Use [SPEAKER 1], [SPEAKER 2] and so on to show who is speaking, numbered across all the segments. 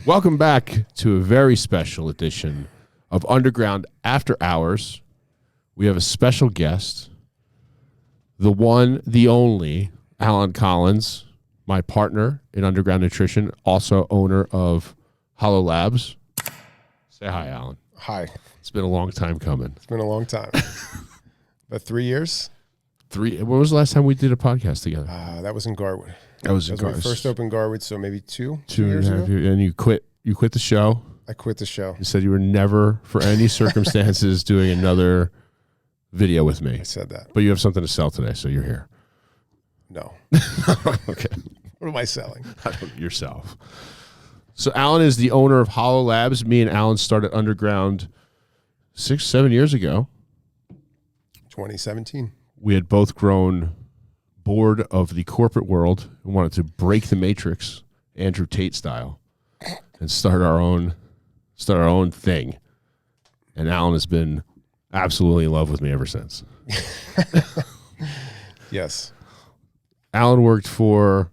[SPEAKER 1] Welcome back to a very special edition of Underground After Hours. We have a special guest, the one, the only, Alan Collins, my partner in Underground Nutrition, also owner of Hollow Labs. Say hi, Alan.
[SPEAKER 2] Hi.
[SPEAKER 1] It's been a long time coming.
[SPEAKER 2] It's been a long time. About 3 years?
[SPEAKER 1] When was the last time we did a podcast together?
[SPEAKER 2] That was in Garwood.
[SPEAKER 1] That was in
[SPEAKER 2] Garwood. When I first opened Garwood, so maybe two years ago.
[SPEAKER 1] And you quit the show.
[SPEAKER 2] I quit the show.
[SPEAKER 1] You said you were never, for any circumstances, doing another video with me.
[SPEAKER 2] I said that.
[SPEAKER 1] But you have something to sell today, so you're here.
[SPEAKER 2] No.
[SPEAKER 1] Okay.
[SPEAKER 2] What am I selling?
[SPEAKER 1] Yourself. So Alan is the owner of Hollow Labs. Me and Alan started Underground 6-7 years ago.
[SPEAKER 2] 2017.
[SPEAKER 1] We had both grown bored of the corporate world and wanted to break the matrix, Andrew Tate style, and start our own thing. And Alan has been absolutely in love with me ever since.
[SPEAKER 2] Yes.
[SPEAKER 1] Alan worked for,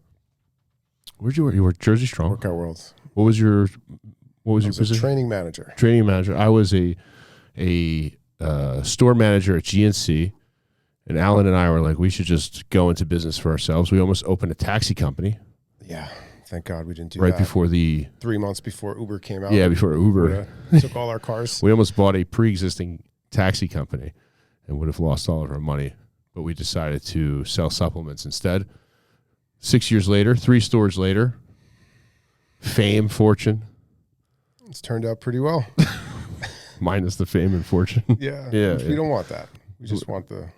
[SPEAKER 1] where'd you work? You worked Jersey Strong.
[SPEAKER 2] Workout World.
[SPEAKER 1] What was your position?
[SPEAKER 2] Training manager.
[SPEAKER 1] Training manager. I was a store manager at GNC, and Alan and I were like, we should just go into business for ourselves. We almost opened a taxi company.
[SPEAKER 2] Yeah. Thank God we didn't do
[SPEAKER 1] right
[SPEAKER 2] that.
[SPEAKER 1] Before
[SPEAKER 2] 3 months before Uber came out.
[SPEAKER 1] Yeah, before Uber.
[SPEAKER 2] Took all our cars.
[SPEAKER 1] We almost bought a pre-existing taxi company and would have lost all of our money, but we decided to sell supplements instead. 6 years later, 3 stores later, fame, fortune.
[SPEAKER 2] It's turned out pretty well.
[SPEAKER 1] Minus the fame and fortune.
[SPEAKER 2] Yeah.
[SPEAKER 1] Yeah.
[SPEAKER 2] We don't want that. We just want the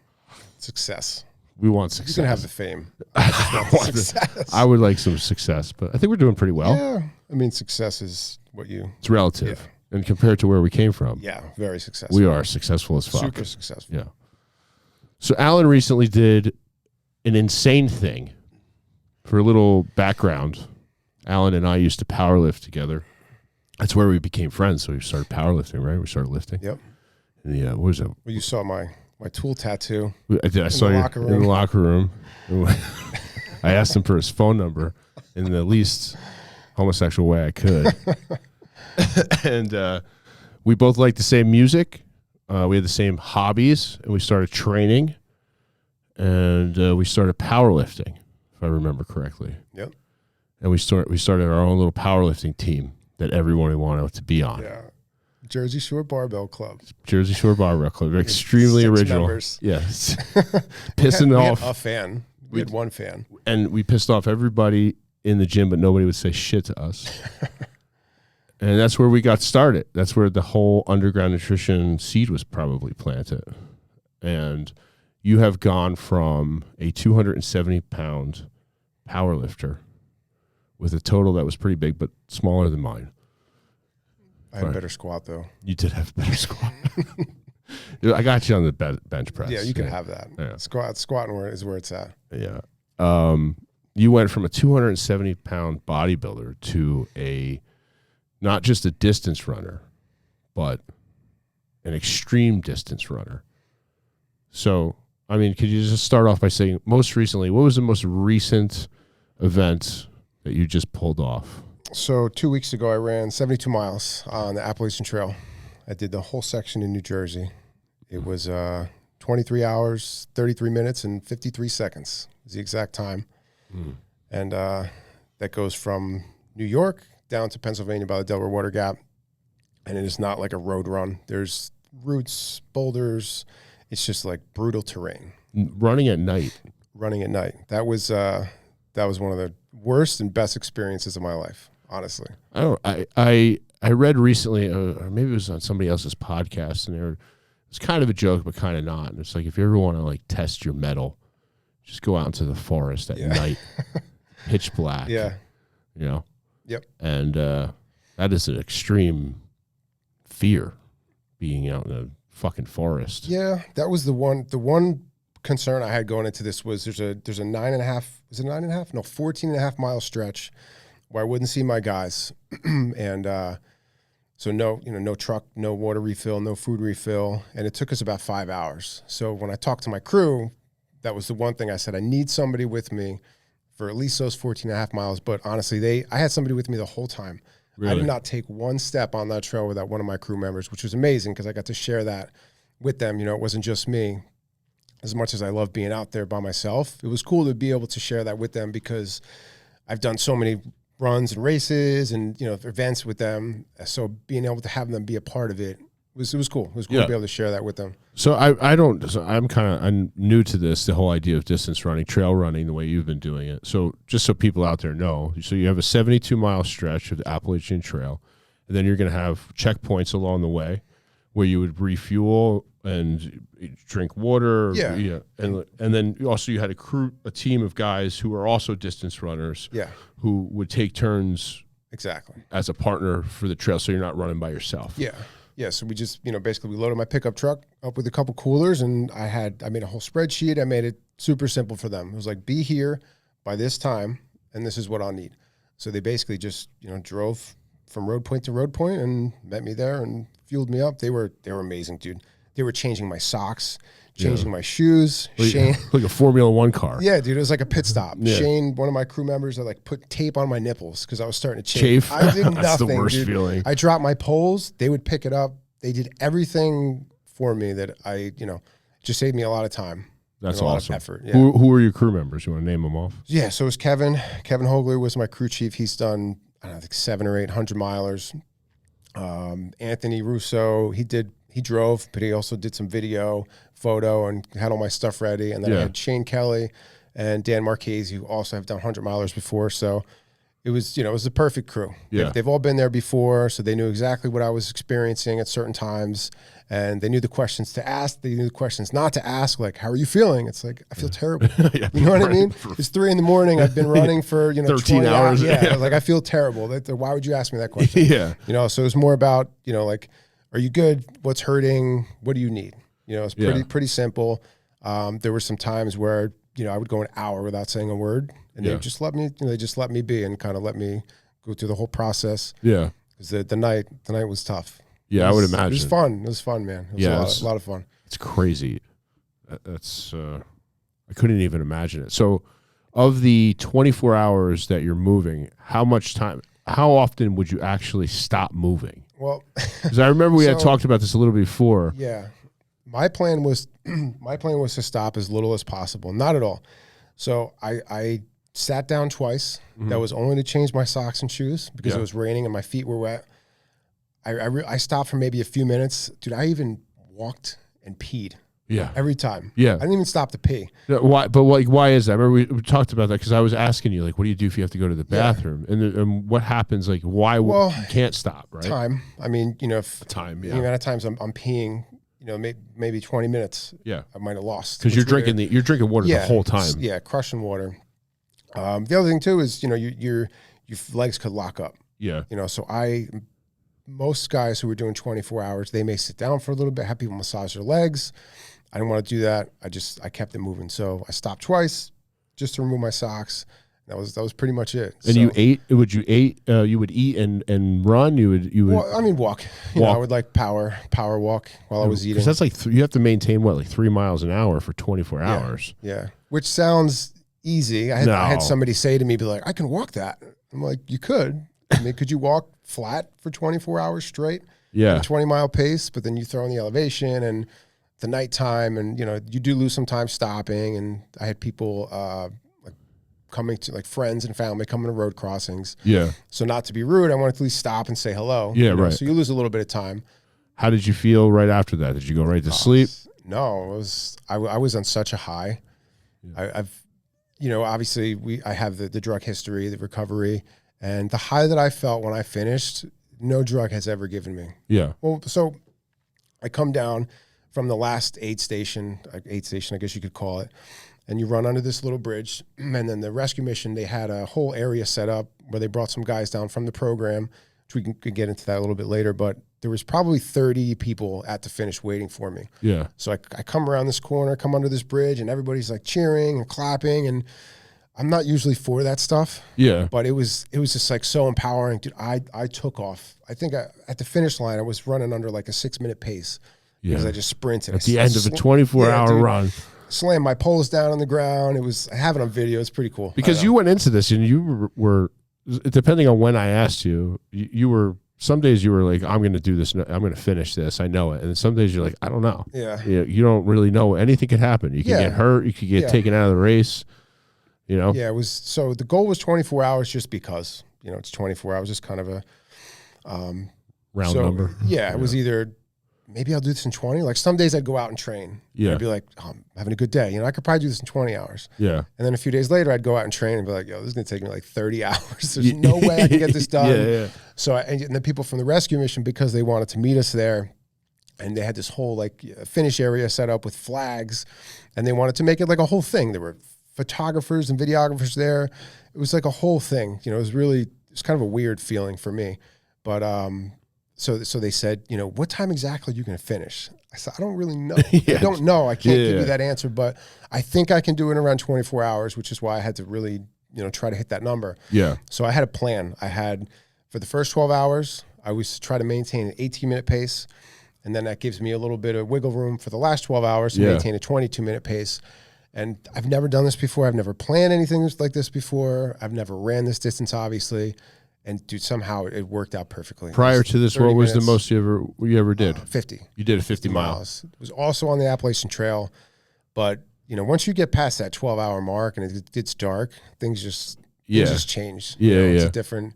[SPEAKER 2] success.
[SPEAKER 1] We want success.
[SPEAKER 2] You can have the fame. I just want the success.
[SPEAKER 1] I would like some success, but I think we're doing pretty well.
[SPEAKER 2] Yeah. I mean, success is what you...
[SPEAKER 1] It's relative. Yeah. And compared to where we came from.
[SPEAKER 2] Yeah, very successful.
[SPEAKER 1] We are successful as fuck.
[SPEAKER 2] Super successful.
[SPEAKER 1] Yeah. So Alan recently did an insane thing. For a little background, Alan and I used to powerlift together. That's where we became friends. So we started powerlifting, right? We started lifting.
[SPEAKER 2] Yep.
[SPEAKER 1] And yeah, what was it?
[SPEAKER 2] Well, you saw my tool tattoo.
[SPEAKER 1] I saw you in the locker room. I asked him for his phone number in the least homosexual way I could. And we both liked the same music. We had the same hobbies, and we started training. And we started powerlifting, if I remember correctly.
[SPEAKER 2] Yep.
[SPEAKER 1] And we started our own little powerlifting team that everyone wanted to be on.
[SPEAKER 2] Yeah. Jersey Shore Barbell Club.
[SPEAKER 1] Jersey Shore Barbell Club. Extremely
[SPEAKER 2] 6
[SPEAKER 1] original.
[SPEAKER 2] Members.
[SPEAKER 1] Yes. Pissing off.
[SPEAKER 2] We had a fan. We had one fan.
[SPEAKER 1] And we pissed off everybody in the gym, but nobody would say shit to us. And that's where we got started. That's where the whole Underground Nutrition seed was probably planted. And you have gone from a 270-pound power lifter with a total that was pretty big, but smaller than mine.
[SPEAKER 2] I had a better squat, though.
[SPEAKER 1] You did have a better squat. I got you on the bench press.
[SPEAKER 2] Yeah, you can have that. Yeah. Squatting is where it's at.
[SPEAKER 1] Yeah. You went from a 270-pound bodybuilder to not just a distance runner, but an extreme distance runner. So, I mean, could you just start off by saying, most recently, what was the most recent event that you just pulled off?
[SPEAKER 2] So 2 weeks ago, I ran 72 miles on the Appalachian Trail. I did the whole section in New Jersey. It was 23 hours, 33 minutes, and 53 seconds is the exact time. And that goes from New York down to Pennsylvania by the Delaware Water Gap. And it is not like a road run. There's roots, boulders. It's just like brutal terrain.
[SPEAKER 1] Running at night.
[SPEAKER 2] That was one of the worst and best experiences of my life. Honestly,
[SPEAKER 1] I read recently, or maybe it was on somebody else's podcast, and it's kind of a joke, but kind of not. And it's like, if you ever want to like test your mettle, just go out into the forest at night, pitch black.
[SPEAKER 2] Yeah,
[SPEAKER 1] you know.
[SPEAKER 2] Yep.
[SPEAKER 1] And that is an extreme fear, being out in the fucking forest.
[SPEAKER 2] Yeah, that was the one concern I had going into this was there's a 9.5. Is it 9.5? No, 14.5 mile stretch where I wouldn't see my guys, and so no truck, no water refill, no food refill, and it took us about 5 hours. So when I talked to my crew, that was the one thing I said, I need somebody with me for at least those 14.5 miles. But honestly, I had somebody with me the whole time. I did not take one step on that trail without one of my crew members, which was amazing because I got to share that with them. You know, it wasn't just me. As much as I love being out there by myself, it was cool to be able to share that with them because I've done so many runs and races and, you know, events with them. So being able to have them be a part of it was cool. It was cool to be able to share that with them.
[SPEAKER 1] So I'm new to this, the whole idea of distance running, trail running, the way you've been doing it. So just so people out there know, so you have a 72-mile stretch of the Appalachian Trail, and then you're going to have checkpoints along the way where you would refuel and drink water.
[SPEAKER 2] Yeah.
[SPEAKER 1] And then also you had a team of guys who are also distance runners.
[SPEAKER 2] Yeah.
[SPEAKER 1] Who would take turns.
[SPEAKER 2] Exactly.
[SPEAKER 1] As a partner for the trail, so you're not running by yourself.
[SPEAKER 2] Yeah. Yeah. So we just, you know, basically we loaded my pickup truck up with a couple coolers, and I made a whole spreadsheet. I made it super simple for them. It was like, be here by this time, and this is what I'll need. So they basically just, you know, drove from road point to road point and met me there and fueled me up. They were amazing, dude. They were changing my socks, changing my shoes. Shane,
[SPEAKER 1] like a Formula One car.
[SPEAKER 2] Yeah, dude, it was like a pit stop.
[SPEAKER 1] Yeah.
[SPEAKER 2] Shane, one of my crew members, I like put tape on my nipples because I was starting to chafe.
[SPEAKER 1] I
[SPEAKER 2] did nothing.
[SPEAKER 1] That's the worst
[SPEAKER 2] dude.
[SPEAKER 1] feeling.
[SPEAKER 2] I dropped my poles. They would pick it up. They did everything for me that just saved me a lot of time.
[SPEAKER 1] That's
[SPEAKER 2] awesome.
[SPEAKER 1] A
[SPEAKER 2] lot of effort. Yeah.
[SPEAKER 1] Who were your crew members? You want to name them off?
[SPEAKER 2] Yeah, so it was Kevin. Kevin Hogler was my crew chief. He's done, I don't know, like 700 or 800 milers. Anthony Russo, he drove, but he also did some video, photo, and had all my stuff ready. And then I had Shane Kelly and Dan Marchese, who also have done 100 milers before. So it was, you know, it was the perfect crew.
[SPEAKER 1] Yeah.
[SPEAKER 2] They've all been there before, so they knew exactly what I was experiencing at certain times. And they knew the questions to ask. They knew the questions not to ask, like, how are you feeling? It's like, I feel terrible. You know what I mean? It's 3 a.m. I've been running for,
[SPEAKER 1] 13 hours.
[SPEAKER 2] Yeah. Like, I feel terrible. Why would you ask me that question?
[SPEAKER 1] Yeah.
[SPEAKER 2] So it was more about, like, are you good? What's hurting? What do you need? It's pretty simple. There were some times where, I would go an hour without saying a word, and they just let me, they just let me be and kind of let me go through the whole process.
[SPEAKER 1] Yeah.
[SPEAKER 2] Because the night was tough.
[SPEAKER 1] Yeah, I would imagine.
[SPEAKER 2] It was fun, man. It was a lot of fun. It's
[SPEAKER 1] crazy. That's I couldn't even imagine it. So, of the 24 hours that you're moving, how often would you actually stop moving?
[SPEAKER 2] Well,
[SPEAKER 1] because I remember we had talked about this a little before.
[SPEAKER 2] Yeah, my plan was to stop as little as possible. Not at all. So I sat down twice. Mm-hmm. That was only to change my socks and shoes because it was raining and my feet were wet. I stopped for maybe a few minutes. Dude, I even walked and peed.
[SPEAKER 1] Yeah.
[SPEAKER 2] Every time.
[SPEAKER 1] Yeah.
[SPEAKER 2] I didn't even stop to pee.
[SPEAKER 1] Why? But why is that? I remember we talked about that because I was asking you, like, what do you do if you have to go to the bathroom? Yeah. And what happens? Like, why you can't stop, right?
[SPEAKER 2] Time. I mean,
[SPEAKER 1] time.
[SPEAKER 2] The amount of times I'm peeing, maybe 20 minutes.
[SPEAKER 1] Yeah.
[SPEAKER 2] I might have lost.
[SPEAKER 1] Because you're drinking water the whole time.
[SPEAKER 2] Yeah, crushing water. The other thing too is, your legs could lock up.
[SPEAKER 1] Yeah.
[SPEAKER 2] So most guys who are doing 24 hours, they may sit down for a little bit, have people massage their legs. I didn't want to do that. I kept it moving. So I stopped twice just to remove my socks. That was pretty much it.
[SPEAKER 1] And you ate? You would eat and run? You would
[SPEAKER 2] Well, I mean, walk. I would like power walk while I was eating.
[SPEAKER 1] Because that's like, you have to maintain like 3 miles an hour for 24 hours.
[SPEAKER 2] Yeah. Which sounds easy. I had somebody say to me, be like, I can walk that. I'm like, you could. I mean, could you walk flat for 24 hours straight?
[SPEAKER 1] Yeah.
[SPEAKER 2] At a 20-mile pace, but then you throw in the elevation and the nighttime, and you do lose some time stopping. And I had people like coming to, like, friends and family coming to road crossings.
[SPEAKER 1] Yeah.
[SPEAKER 2] So not to be rude, I wanted to at least stop and say hello.
[SPEAKER 1] Yeah, right.
[SPEAKER 2] So you lose a little bit of time.
[SPEAKER 1] How did you feel right after that? Did you go right to sleep?
[SPEAKER 2] No, I was on such a high. Yeah. I've obviously I have the drug history, the recovery, and the high that I felt when I finished, no drug has ever given me.
[SPEAKER 1] Yeah.
[SPEAKER 2] Well, so I come down from the last aid station, I guess you could call it, and you run under this little bridge, and then the rescue mission, they had a whole area set up where they brought some guys down from the program, which we can get into that a little bit later, but there was probably 30 people at the finish waiting for me.
[SPEAKER 1] Yeah.
[SPEAKER 2] So I come around this corner, come under this bridge, and everybody's like cheering and clapping, and I'm not usually for that stuff.
[SPEAKER 1] Yeah.
[SPEAKER 2] But it was just like so empowering. Dude, I took off. I think at the finish line, I was running under like a 6-minute pace. Yeah. Because I just sprinted.
[SPEAKER 1] At the end of a 24-hour run.
[SPEAKER 2] Slammed my poles down on the ground. I have it on video. It's pretty cool.
[SPEAKER 1] Because you went into this and you were depending on when I asked you, you were, some days you were like, I'm going to do this. I'm going to finish this. I know it. And some days you're like, I don't know.
[SPEAKER 2] Yeah.
[SPEAKER 1] You don't really know. Anything could happen. You can get hurt. You could get taken out of the race. You know?
[SPEAKER 2] Yeah, it was, so the goal was 24 hours just because, it's 24 hours, just kind of a
[SPEAKER 1] round number.
[SPEAKER 2] Yeah, it was either, maybe I'll do this in 20. Like some days I'd go out and train.
[SPEAKER 1] Yeah.
[SPEAKER 2] I'd be like, oh, I'm having a good day. I could probably do this in 20 hours.
[SPEAKER 1] Yeah.
[SPEAKER 2] And then a few days later, I'd go out and train and be like, yo, this is going to take me like 30 hours. There's no way I can get this done.
[SPEAKER 1] Yeah.
[SPEAKER 2] So, and the people from the rescue mission, because they wanted to meet us there, and they had this whole like finish area set up with flags, and they wanted to make it like a whole thing. There were photographers and videographers there. It was like a whole thing. It was kind of a weird feeling for me. But so they said, what time exactly are you going to finish? I said, I don't really know. I don't know. I can't give you that answer, but I think I can do it in around 24 hours, which is why I had to really, try to hit that number.
[SPEAKER 1] Yeah.
[SPEAKER 2] So I had a plan. I had, for the first 12 hours, I was try to maintain an 18-minute pace. And then that gives me a little bit of wiggle room for the last 12 hours to maintain a 22-minute pace. And I've never done this before. I've never planned anything like this before. I've never ran this distance, obviously. And dude, somehow it worked out perfectly.
[SPEAKER 1] Prior to this, what was the most you ever did?
[SPEAKER 2] 50.
[SPEAKER 1] You did a 50 miles.
[SPEAKER 2] It was also on the Appalachian Trail. But, once you get past that 12-hour mark and it gets dark, things just change. It's a different,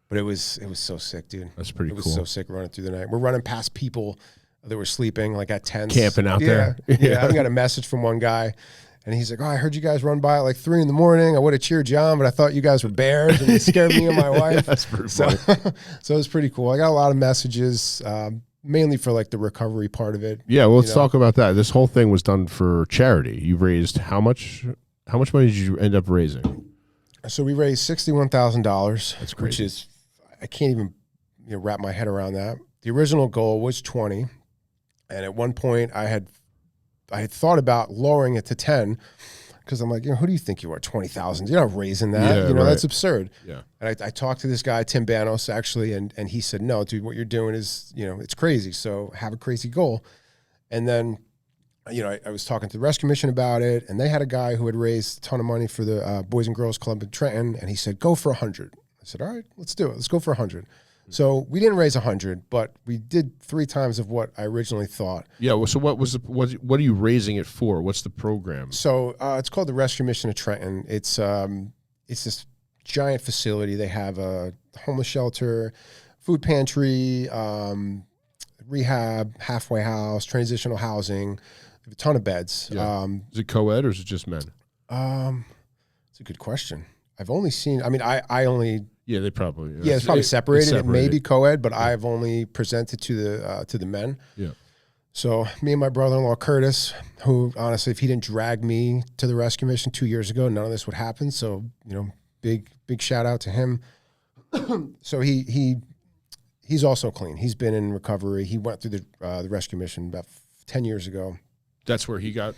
[SPEAKER 2] but it was so sick, dude.
[SPEAKER 1] That's pretty cool.
[SPEAKER 2] It was so sick running through the night. We're running past people that were sleeping like at tents.
[SPEAKER 1] Camping out there.
[SPEAKER 2] Yeah. I got a message from one guy. And he's like, I heard you guys run by at like 3 a.m. I would have cheered you on, but I thought you guys were bears and it scared me and my wife.
[SPEAKER 1] That's pretty funny.
[SPEAKER 2] So it was pretty cool. I got a lot of messages, mainly for like the recovery part of it.
[SPEAKER 1] Yeah, well, let's talk about that. This whole thing was done for charity. You raised how much? How much money did you end up raising?
[SPEAKER 2] So we raised $61,000.
[SPEAKER 1] That's crazy.
[SPEAKER 2] Which is, I can't even wrap my head around that. The original goal was 20. And at one point I had thought about lowering it to 10 because I'm like, who do you think you are? 20,000. You're not raising that. That's absurd.
[SPEAKER 1] Yeah.
[SPEAKER 2] And I talked to this guy, Tim Banos, actually, and he said, no, dude, what you're doing is, it's crazy. So have a crazy goal. And then, I was talking to the Rescue Mission about it, and they had a guy who had raised a ton of money for the Boys and Girls Club in Trenton, and he said, go for 100. I said, all right, let's do it. Let's go for 100. So we didn't raise 100, but we did 3 times of what I originally thought.
[SPEAKER 1] Yeah. Well, so what are you raising it for? What's the program?
[SPEAKER 2] So it's called the Rescue Mission of Trenton. It's this giant facility. They have a homeless shelter, food pantry, rehab, halfway house, transitional housing. They have a ton of beds.
[SPEAKER 1] Yeah. Is it co-ed or is it just men?
[SPEAKER 2] It's a good question. I've only seen. I mean, I only.
[SPEAKER 1] Yeah, they probably.
[SPEAKER 2] Yeah, it's probably separated. It may be co-ed, but I've only presented to the men.
[SPEAKER 1] Yeah.
[SPEAKER 2] So me and my brother-in-law Curtis, who honestly, if he didn't drag me to the Rescue Mission 2 years ago, none of this would happen. So big shout out to him. So he's also clean. He's been in recovery. He went through the Rescue Mission about 10 years ago.
[SPEAKER 1] That's where he got.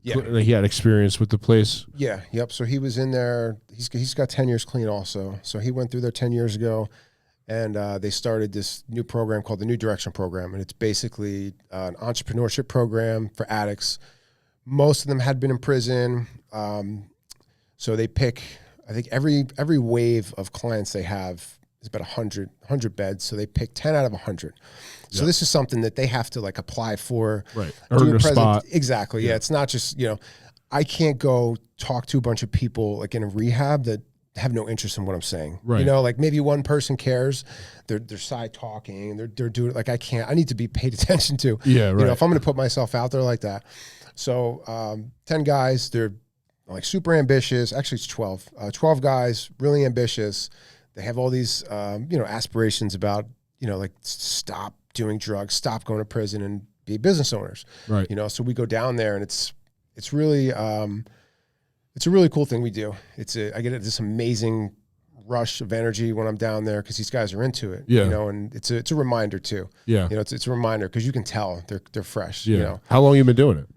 [SPEAKER 2] Yeah,
[SPEAKER 1] he had experience with the place.
[SPEAKER 2] Yeah, yep. So he was in there. He's got 10 years clean also. So he went through there 10 years ago, and they started this new program called the New Direction Program, and it's basically an entrepreneurship program for addicts. Most of them had been in prison, so they pick. I think every wave of clients they have is about 100 beds. So they pick 10 out of 100. So this is something that they have to like apply for.
[SPEAKER 1] Right. Earn a spot.
[SPEAKER 2] Exactly. Yeah. It's not just, I can't go talk to a bunch of people like in a rehab that have no interest in what I'm saying.
[SPEAKER 1] Right.
[SPEAKER 2] Like maybe one person cares. They're side talking. They're doing it. Like I need to be paid attention to.
[SPEAKER 1] Yeah. Right.
[SPEAKER 2] If I'm going to put myself out there like that. So 10 guys, they're like super ambitious. Actually, it's 12. 12 guys, really ambitious. They have all these, aspirations about, like stop doing drugs, stop going to prison, and be business owners.
[SPEAKER 1] Right.
[SPEAKER 2] So we go down there, and it's really, it's a really cool thing we do. I get this amazing rush of energy when I'm down there because these guys are into it.
[SPEAKER 1] Yeah.
[SPEAKER 2] And it's a reminder too.
[SPEAKER 1] Yeah.
[SPEAKER 2] It's a reminder because you can tell they're fresh.
[SPEAKER 1] Yeah. How long you been doing it?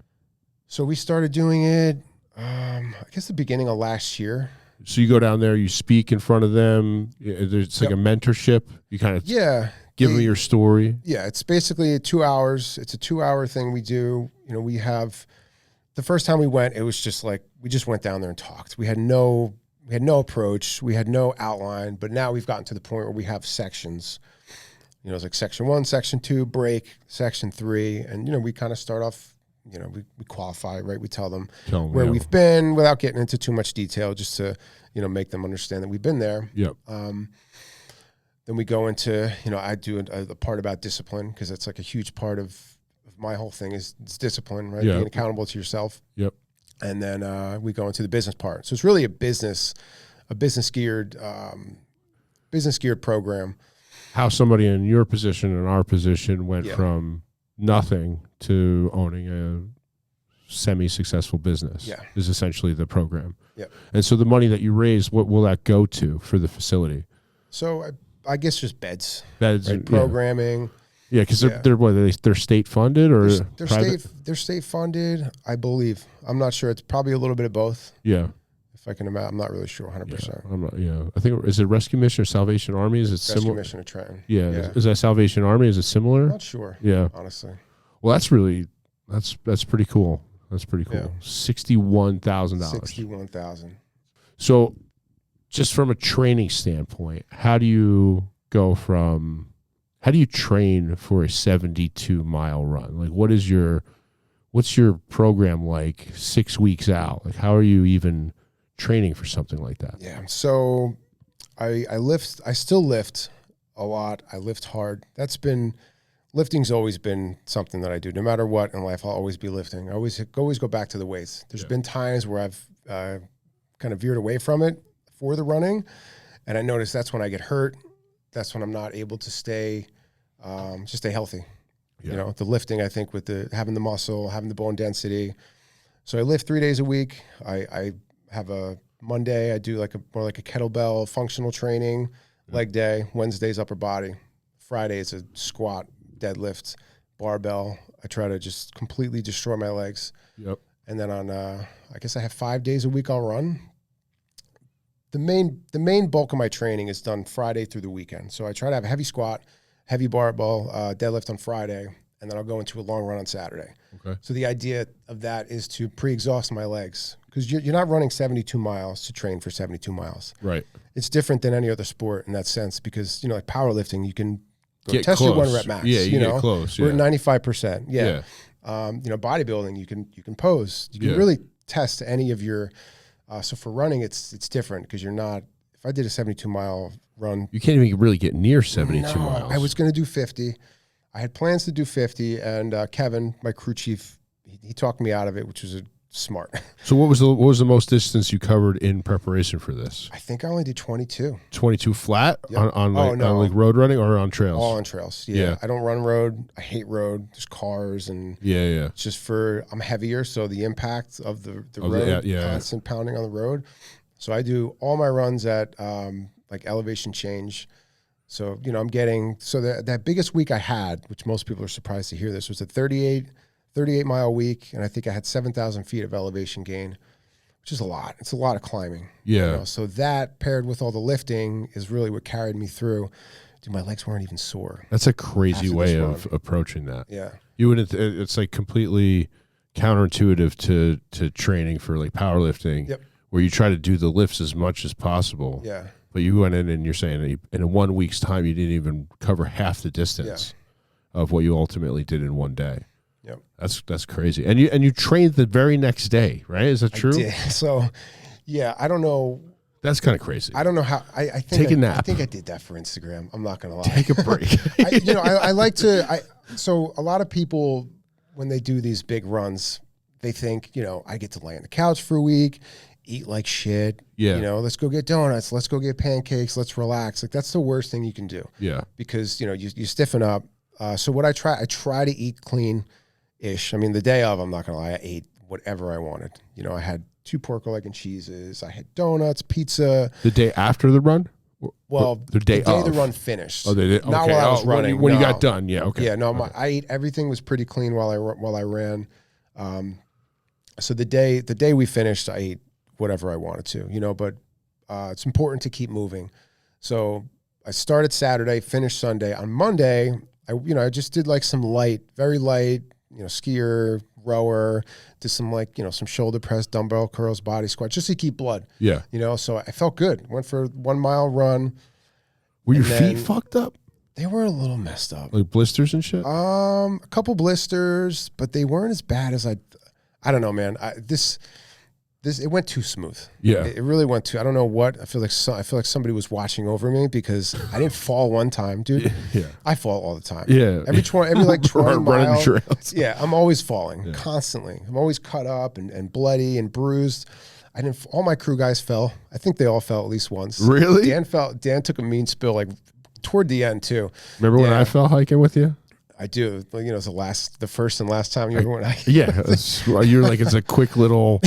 [SPEAKER 2] So we started doing it, I guess the beginning of last year.
[SPEAKER 1] So you go down there, you speak in front of them. It's like a mentorship. You kind of give them your story. Yeah,
[SPEAKER 2] it's basically 2 hours. It's a 2-hour thing we do. We have the first time we went, it was just like we just went down there and talked. We We had no approach. We had no outline. But now we've gotten to the point where we have sections. You know, it's like section 1, section 2, break, section 3. And, you know, we kind of start off, you know, we qualify, right? We tell them where we've been without getting into too much detail, just to, you know, make them understand that we've been there.
[SPEAKER 1] Yep.
[SPEAKER 2] Then we go into, you know, I do a part about discipline, because it's like a huge part of my whole thing is discipline, right? Being accountable to yourself.
[SPEAKER 1] Yep.
[SPEAKER 2] And then we go into the business part. So it's really a business geared program.
[SPEAKER 1] How somebody in your position and our position went from nothing to owning a semi-successful business is essentially the program.
[SPEAKER 2] Yeah.
[SPEAKER 1] And so the money that you raise, what will that go to for the facility?
[SPEAKER 2] So I guess just beds,
[SPEAKER 1] right?
[SPEAKER 2] Programming.
[SPEAKER 1] Yeah, because they're state funded, or
[SPEAKER 2] they're state funded, I believe. I'm not sure. It's probably a little bit of both.
[SPEAKER 1] Yeah.
[SPEAKER 2] If I can imagine, I'm not really sure 100%.
[SPEAKER 1] Yeah, I think, is it Rescue Mission or Salvation Army? Is it similar?
[SPEAKER 2] Rescue Mission of Trenton.
[SPEAKER 1] Yeah. Is that Salvation Army? Is it similar?
[SPEAKER 2] I'm not sure.
[SPEAKER 1] Yeah.
[SPEAKER 2] Honestly.
[SPEAKER 1] Well, that's pretty cool. That's pretty cool.
[SPEAKER 2] Yeah.
[SPEAKER 1] $61,000.
[SPEAKER 2] $61,000.
[SPEAKER 1] So, just from a training standpoint, how do you train for a 72-mile run? Like, what's your program like 6 weeks out? Like, how are you even training for something like that?
[SPEAKER 2] Yeah. So I still lift a lot. I lift hard. Lifting's always been something that I do. No matter what in life, I'll always be lifting. I always go back to the weights. There's been times where I've kind of veered away from it for the running, and I notice that's when I get hurt. That's when I'm not able to stay healthy. Yeah. You know, the lifting, I think, with having the muscle, having the bone density. So I lift 3 days a week. I have a Monday, I do more like a kettlebell functional training, leg day. Wednesday's upper body. Friday is a squat, deadlift, barbell. I try to just completely destroy my legs.
[SPEAKER 1] Yep.
[SPEAKER 2] And then on, I guess I have 5 days a week I'll run. The main bulk of my training is done Friday through the weekend. So I try to have a heavy squat, heavy barbell, deadlift on Friday, and then I'll go into a long run on Saturday.
[SPEAKER 1] Okay.
[SPEAKER 2] So the idea of that is to pre-exhaust my legs, because you're not running 72 miles to train for 72 miles.
[SPEAKER 1] Right.
[SPEAKER 2] It's different than any other sport in that sense, because, you know, like powerlifting, you can
[SPEAKER 1] get
[SPEAKER 2] test
[SPEAKER 1] close.
[SPEAKER 2] your 1 rep max.
[SPEAKER 1] Yeah, you get close.
[SPEAKER 2] We're at 95%. Yeah. You know, bodybuilding, you can pose. You can really test any of your. So for running, it's different, because you're not. If I did a 72-mile run,
[SPEAKER 1] you can't even really get near 72 miles.
[SPEAKER 2] I was going to do 50. I had plans to do 50, and Kevin, my crew chief, he talked me out of it, which was smart.
[SPEAKER 1] So what was the most distance you covered in preparation for this?
[SPEAKER 2] I think I only did 22.
[SPEAKER 1] 22 flat?
[SPEAKER 2] Yep.
[SPEAKER 1] on like road running or on trails?
[SPEAKER 2] All on trails. Yeah. I don't run road. I hate road. There's cars and it's just I'm heavier, so the impact of the road, constant pounding on the road. So I do all my runs at like elevation change. So, you know, I'm getting, so that biggest week I had, which most people are surprised to hear this, was a 38-mile week, and I think I had 7,000 feet of elevation gain, which is a lot. It's a lot of climbing.
[SPEAKER 1] Yeah.
[SPEAKER 2] You know? So that paired with all the lifting is really what carried me through. Dude, my legs weren't even sore.
[SPEAKER 1] That's a crazy way of approaching that.
[SPEAKER 2] Yeah.
[SPEAKER 1] You wouldn't. It's like completely counterintuitive to training for like powerlifting, where you try to do the lifts as much as possible.
[SPEAKER 2] Yeah.
[SPEAKER 1] But you went in and you're saying in 1 week's time you didn't even cover half the distance of what you ultimately did in 1 day.
[SPEAKER 2] Yep.
[SPEAKER 1] That's crazy. And you trained the very next day, right? Is that true?
[SPEAKER 2] I did. So, yeah, I don't know.
[SPEAKER 1] That's kind of crazy.
[SPEAKER 2] I don't know how. I think
[SPEAKER 1] take a nap.
[SPEAKER 2] I think I did that for Instagram. I'm not gonna lie.
[SPEAKER 1] Take a break.
[SPEAKER 2] I like to. So a lot of people, when they do these big runs, they think, you know, I get to lay on the couch for a week, eat like shit.
[SPEAKER 1] Yeah.
[SPEAKER 2] You know, let's go get donuts. Let's go get pancakes. Let's relax. Like, that's the worst thing you can do.
[SPEAKER 1] Yeah.
[SPEAKER 2] Because, you know, you stiffen up. So what I try to eat clean-ish. I mean, the day of, I'm not gonna lie, I ate whatever I wanted. You know, I had 2 pork leg and cheeses. I had donuts, pizza.
[SPEAKER 1] The day after the run?
[SPEAKER 2] Well,
[SPEAKER 1] the day
[SPEAKER 2] the run finished.
[SPEAKER 1] Oh, they did? Okay.
[SPEAKER 2] Not while I was running.
[SPEAKER 1] When you got done, yeah, okay.
[SPEAKER 2] Yeah, no,
[SPEAKER 1] okay.
[SPEAKER 2] I ate, everything was pretty clean while I ran. So the day we finished, I ate whatever I wanted to, you know, but it's important to keep moving. So I started Saturday, finished Sunday. On Monday, I just did like some light, very light, you know, skier, rower, did some some shoulder press, dumbbell curls, body squat, just to keep blood.
[SPEAKER 1] Yeah.
[SPEAKER 2] So I felt good. Went for a 1 mile run.
[SPEAKER 1] Were your feet fucked up?
[SPEAKER 2] They were a little messed up.
[SPEAKER 1] Like blisters and shit?
[SPEAKER 2] A couple blisters, but they weren't as bad as I don't know, man. It went too smooth.
[SPEAKER 1] Yeah.
[SPEAKER 2] It really went too. I don't know what. I feel like somebody was watching over me because I didn't fall one time, dude.
[SPEAKER 1] Yeah.
[SPEAKER 2] I fall all the time.
[SPEAKER 1] Yeah.
[SPEAKER 2] Every 20 miles.
[SPEAKER 1] Trails.
[SPEAKER 2] Yeah, I'm always falling constantly. I'm always cut up and bloody and bruised. All my crew guys fell. I think they all fell at least once.
[SPEAKER 1] Really?
[SPEAKER 2] Dan took a mean spill like toward the end too.
[SPEAKER 1] Remember when I fell hiking with you?
[SPEAKER 2] I do. Like, it's the first and last time you ever went hiking.
[SPEAKER 1] Yeah. You're like, it's a quick little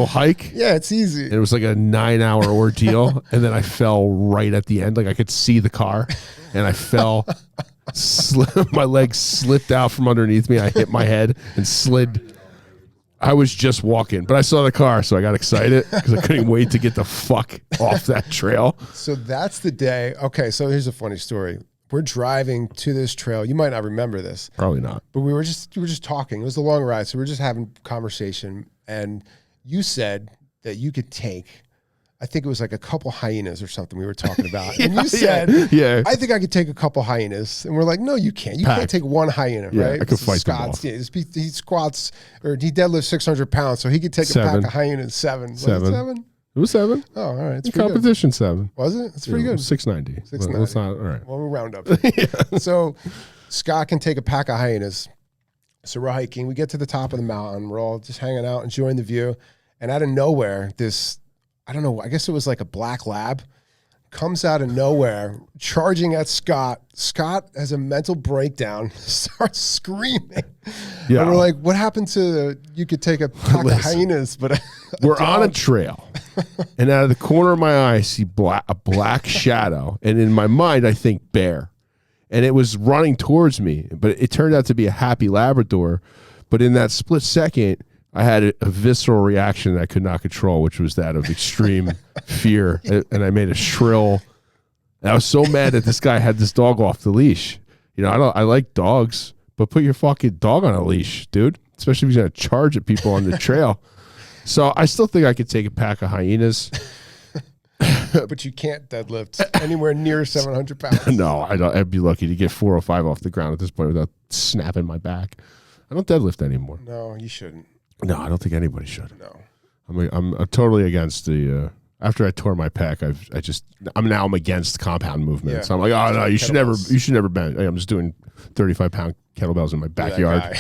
[SPEAKER 1] hike.
[SPEAKER 2] Yeah, it's easy.
[SPEAKER 1] And it was like a 9-hour ordeal. And then I fell right at the end. Like I could see the car and I fell. My legs slipped out from underneath me. I hit my head and slid. I was just walking, but I saw the car, so I got excited because I couldn't wait to get the fuck off that trail.
[SPEAKER 2] So that's the day. Okay, so here's a funny story. We're driving to this trail. You might not remember this.
[SPEAKER 1] Probably not.
[SPEAKER 2] But we were just talking. It was a long ride, so we were just having conversation. And you said that you could take, I think it was like a couple hyenas or something we were talking about. And you said, I think I could take a couple hyenas. And we're like, no, you can't. You can't take one hyena, right?
[SPEAKER 1] I could fight them all.
[SPEAKER 2] Yeah, he squats, or he deadlifts 600 pounds, so he could take a pack of hyenas. Seven. Was it 7?
[SPEAKER 1] It was 7.
[SPEAKER 2] Oh, all right. It's
[SPEAKER 1] competition good. 7.
[SPEAKER 2] Was it? It's pretty good.
[SPEAKER 1] 690.
[SPEAKER 2] 690.
[SPEAKER 1] It's not, all right.
[SPEAKER 2] Well, we'll round up. So Scott can take a pack of hyenas. So we're hiking. We get to the top of the mountain. We're all just hanging out, enjoying the view. And out of nowhere, I don't know, I guess it was like a black lab, comes out of nowhere, charging at Scott. Scott has a mental breakdown, starts screaming. Yeah. And we're like, what happened to, you could take a pack of hyenas, but
[SPEAKER 1] we're on a trail. And out of the corner of my eye, I see a black shadow. And in my mind, I think bear. And it was running towards me, but it turned out to be a happy Labrador. But in that split second, I had a visceral reaction that I could not control, which was that of extreme fear. And I made a shrill. And I was so mad that this guy had this dog off the leash. I like dogs, but put your fucking dog on a leash, dude. Especially if he's going to charge at people on the trail. So I still think I could take a pack of hyenas.
[SPEAKER 2] But you can't deadlift anywhere near 700 pounds.
[SPEAKER 1] No, I'd be lucky to get 405 off the ground at this point without snapping my back. I don't deadlift anymore.
[SPEAKER 2] No, you shouldn't.
[SPEAKER 1] No, I don't think anybody should.
[SPEAKER 2] No.
[SPEAKER 1] I'm totally against the, after I tore my pec, I'm against compound movements. Yeah. I'm like, oh no, you should never bend. I'm just doing 35-pound kettlebells in my backyard.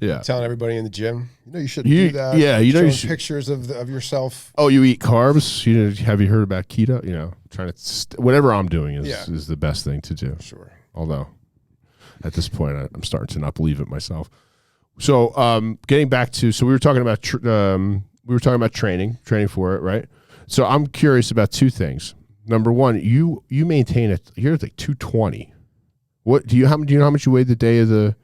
[SPEAKER 1] Yeah.
[SPEAKER 2] Telling everybody in the gym, you shouldn't do that.
[SPEAKER 1] Yeah,
[SPEAKER 2] you should pictures of yourself.
[SPEAKER 1] Oh, you eat carbs? Have you heard about keto? Trying to whatever I'm doing is the best thing to do. Sure. Although at this point, I'm starting to not believe it myself. So, getting back to, we were talking about training for it, right? So I'm curious about two things. Number one, you maintain it. You're at like 220. What do you know how much you weighed the day of the?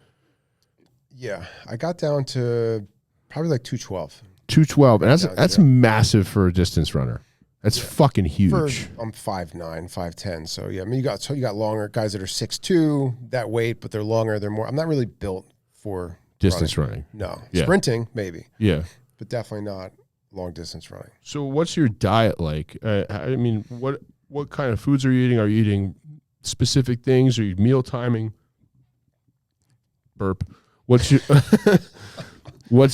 [SPEAKER 2] Yeah, I got down to probably like 212.
[SPEAKER 1] 212, and that's massive for a distance runner. That's fucking huge.
[SPEAKER 2] I'm 5'9", 5'10", so yeah. I mean, you got longer guys that are 6'2", that weight, but they're longer. They're more. I'm not really built for
[SPEAKER 1] distance running.
[SPEAKER 2] No, sprinting maybe.
[SPEAKER 1] Yeah,
[SPEAKER 2] but definitely not long distance running.
[SPEAKER 1] So, what's your diet like? I mean, what kind of foods are you eating? Are you eating specific things? Are you meal timing? Burp. What's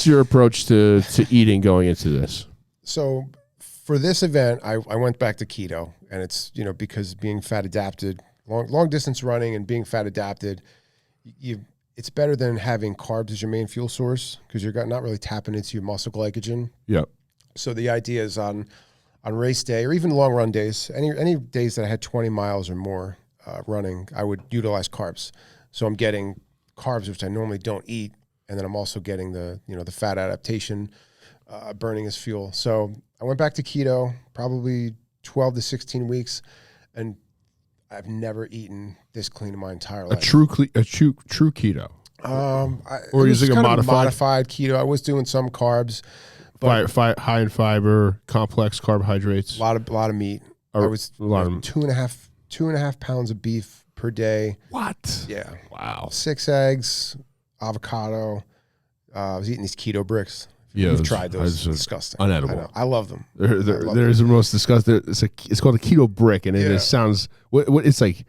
[SPEAKER 1] your approach to eating going into this?
[SPEAKER 2] So for this event, I went back to keto, and it's because being fat adapted, long distance running and being fat adapted, it's better than having carbs as your main fuel source because you're not really tapping into your muscle glycogen.
[SPEAKER 1] Yeah.
[SPEAKER 2] So the idea is on race day or even long run days, any days that I had 20 miles or more running, I would utilize carbs. So I'm getting carbs, which I normally don't eat, and then I'm also getting the fat adaptation burning as fuel. So I went back to keto probably 12 to 16 weeks, and I've never eaten this clean in my entire life.
[SPEAKER 1] A true keto.
[SPEAKER 2] Or using a modified keto. I was doing some carbs, but
[SPEAKER 1] high in fiber, complex carbohydrates.
[SPEAKER 2] A lot of meat. I was 2.5 pounds of beef per day.
[SPEAKER 1] What?
[SPEAKER 2] Yeah.
[SPEAKER 1] Wow.
[SPEAKER 2] 6 eggs, avocado. I was eating these keto bricks.
[SPEAKER 1] Yeah,
[SPEAKER 2] You've tried those. Disgusting.
[SPEAKER 1] Unedible.
[SPEAKER 2] I love them.
[SPEAKER 1] There's the most disgusting. It's called a keto brick, and it sounds what it's like.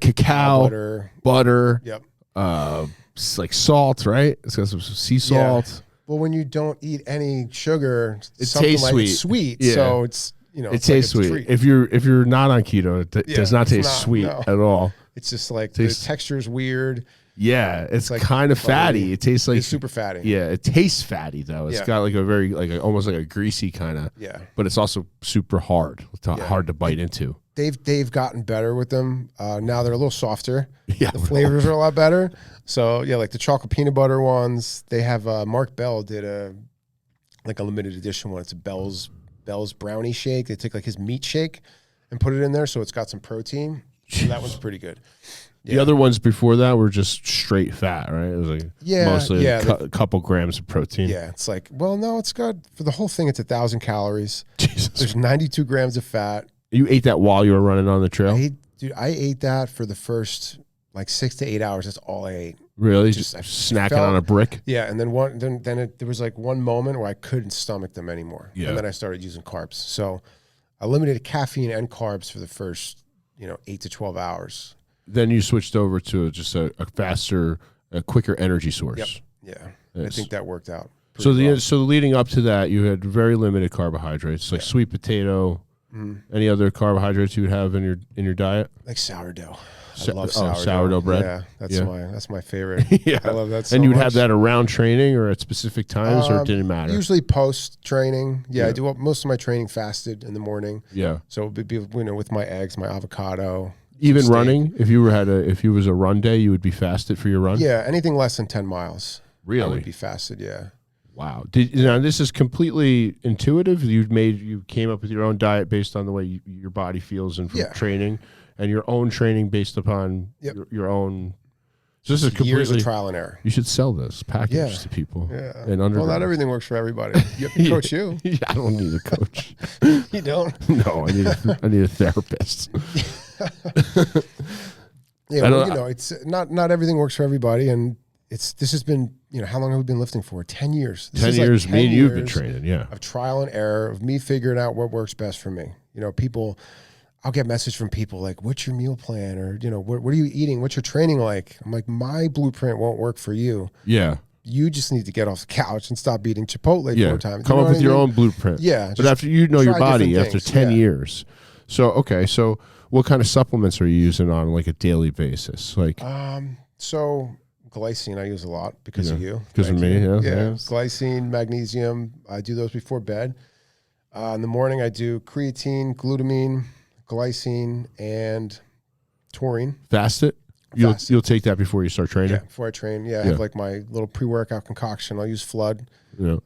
[SPEAKER 1] Cacao, butter.
[SPEAKER 2] Yep.
[SPEAKER 1] It's like salt, right? It's got some sea salt.
[SPEAKER 2] Yeah. Well, when you don't eat any sugar,
[SPEAKER 1] it tastes sweet.
[SPEAKER 2] It's sweet.
[SPEAKER 1] Yeah.
[SPEAKER 2] So it's
[SPEAKER 1] it tastes sweet. If you're not on keto, it does not taste sweet at all.
[SPEAKER 2] It's just like the texture is weird.
[SPEAKER 1] Yeah, it's like kind of fatty. It tastes like
[SPEAKER 2] it's super fatty.
[SPEAKER 1] Yeah, it tastes fatty though. It's got like a very almost like a greasy kind of.
[SPEAKER 2] Yeah.
[SPEAKER 1] But it's also super hard. It's hard to bite into.
[SPEAKER 2] They've gotten better with them. Now they're a little softer.
[SPEAKER 1] Yeah,
[SPEAKER 2] the flavors are a lot better. So yeah, like the chocolate peanut butter ones. They have Mark Bell did a limited edition one. It's a Bell's brownie shake. They take like his meat shake and put it in there, so it's got some protein. So that one's pretty good.
[SPEAKER 1] The other ones before that were just straight fat, right? It was like mostly a couple grams of protein.
[SPEAKER 2] Yeah, it's like, well, no, it's got for the whole thing. It's 1,000 calories.
[SPEAKER 1] Jesus.
[SPEAKER 2] There's 92 grams of fat.
[SPEAKER 1] You ate that while you were running on the trail?
[SPEAKER 2] I ate that for the first like 6 to 8 hours. That's all I ate.
[SPEAKER 1] Really? Just snacking on a brick?
[SPEAKER 2] Yeah, and then there was like one moment where I couldn't stomach them anymore. Yeah. And then I started using carbs. So I eliminated caffeine and carbs for the first 8 to 12 hours.
[SPEAKER 1] Then you switched over to just a faster, quicker energy source.
[SPEAKER 2] Yep. Yeah. Yes. I think that worked out.
[SPEAKER 1] So leading up to that, you had very limited carbohydrates, like sweet potato. Any other carbohydrates you would have in your diet?
[SPEAKER 2] Like sourdough. I love sourdough.
[SPEAKER 1] Sourdough bread.
[SPEAKER 2] Yeah, that's my favorite.
[SPEAKER 1] Yeah.
[SPEAKER 2] I love that so
[SPEAKER 1] And you would
[SPEAKER 2] much.
[SPEAKER 1] have that around training or at specific times, or it didn't matter?
[SPEAKER 2] Usually post training. Yeah, I do most of my training fasted in the morning.
[SPEAKER 1] Yeah.
[SPEAKER 2] So it would be with my eggs, my avocado.
[SPEAKER 1] Even running, if you was a run day, you would be fasted for your run?
[SPEAKER 2] Yeah, anything less than 10 miles.
[SPEAKER 1] Really?
[SPEAKER 2] I would be fasted, yeah.
[SPEAKER 1] Wow. Now this is completely intuitive. You came up with your own diet based on the way your body feels and from training, and your own training based upon your own. So this is completely
[SPEAKER 2] years of trial and error.
[SPEAKER 1] You should sell this package to people.
[SPEAKER 2] Yeah.
[SPEAKER 1] Well,
[SPEAKER 2] not everything works for everybody. You have to coach you.
[SPEAKER 1] Yeah, I don't need a coach.
[SPEAKER 2] You don't?
[SPEAKER 1] No, I need a therapist.
[SPEAKER 2] Yeah, well, it's not everything works for everybody, and this has been, how long have we been lifting for? 10 years.
[SPEAKER 1] 10 years, me and you've been training,
[SPEAKER 2] of trial and error, of me figuring out what works best for me. People, I'll get message from people like, what's your meal plan? Or, what are you eating? What's your training like? I'm like, my blueprint won't work for you.
[SPEAKER 1] Yeah.
[SPEAKER 2] You just need to get off the couch and stop eating Chipotle 4 times.
[SPEAKER 1] Come up with your own blueprint.
[SPEAKER 2] Yeah.
[SPEAKER 1] But after your body, after 10 years. So, okay. So what kind of supplements are you using on like a daily basis? Like,
[SPEAKER 2] so glycine I use a lot because of you.
[SPEAKER 1] Because of me, yeah.
[SPEAKER 2] Glycine, magnesium. I do those before bed. In the morning, I do creatine, glutamine, glycine, and taurine.
[SPEAKER 1] Fasted? You'll take that before you start training?
[SPEAKER 2] Yeah, before I train. Yeah, I have like my little pre-workout concoction. I'll use Flood.
[SPEAKER 1] Yeah.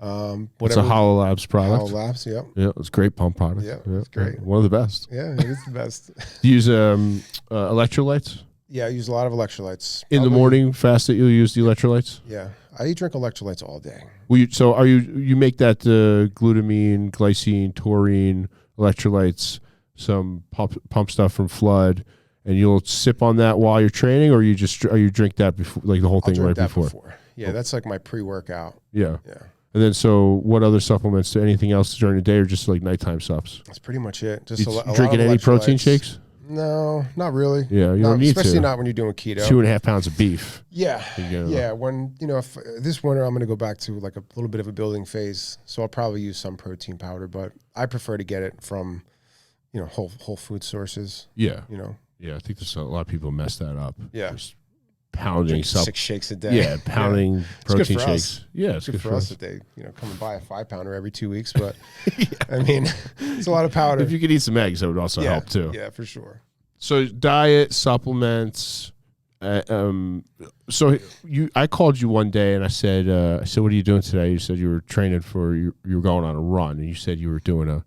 [SPEAKER 1] It's a Hollow Labs product.
[SPEAKER 2] Hollow Labs, yep.
[SPEAKER 1] Yeah, it's a great pump product.
[SPEAKER 2] Yeah, it's great.
[SPEAKER 1] One of the best.
[SPEAKER 2] Yeah, it is the best.
[SPEAKER 1] Do you use electrolytes?
[SPEAKER 2] Yeah, I use a lot of electrolytes.
[SPEAKER 1] In the morning, fasted, you'll use the electrolytes?
[SPEAKER 2] Yeah, I drink electrolytes all day.
[SPEAKER 1] So are you make that glutamine, glycine, taurine, electrolytes, some pump stuff from Flood, and you'll sip on that while you're training, or you drink that before, like the whole thing right before?
[SPEAKER 2] Yeah, that's like my pre-workout.
[SPEAKER 1] Yeah. Yeah. And then, so what other supplements? Anything else during the day, or just like nighttime subs?
[SPEAKER 2] That's pretty much it. Just
[SPEAKER 1] drinking any protein shakes?
[SPEAKER 2] No, not really.
[SPEAKER 1] Yeah, you don't need to.
[SPEAKER 2] Especially not when you're doing keto.
[SPEAKER 1] 2.5 pounds of beef.
[SPEAKER 2] Yeah. Yeah. When, if this winter I'm going to go back to like a little bit of a building phase, so I'll probably use some protein powder, but I prefer to get it from, whole food sources.
[SPEAKER 1] Yeah. Yeah, I think there's a lot of people mess that up.
[SPEAKER 2] Yeah.
[SPEAKER 1] Just pounding
[SPEAKER 2] 6 shakes a day.
[SPEAKER 1] Yeah, pounding protein shakes. Yeah,
[SPEAKER 2] it's good for us that they, come and buy a 5-pounder every 2 weeks. But I mean, it's a lot of powder.
[SPEAKER 1] If you could eat some eggs, that would also help too.
[SPEAKER 2] Yeah, for sure.
[SPEAKER 1] So diet, supplements. So I called you one day and I said, what are you doing today? You said you were training you were going on a run, and you said you were doing a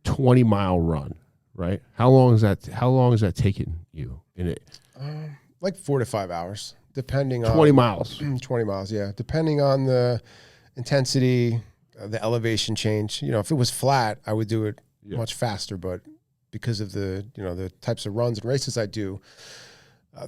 [SPEAKER 1] 20-mile run, right? How long is that taking you in it?
[SPEAKER 2] Like 4 to 5 hours, depending on
[SPEAKER 1] 20 miles.
[SPEAKER 2] 20 miles, yeah. Depending on the intensity, the elevation change. If it was flat, I would do it much faster, but because of the types of runs and races I do,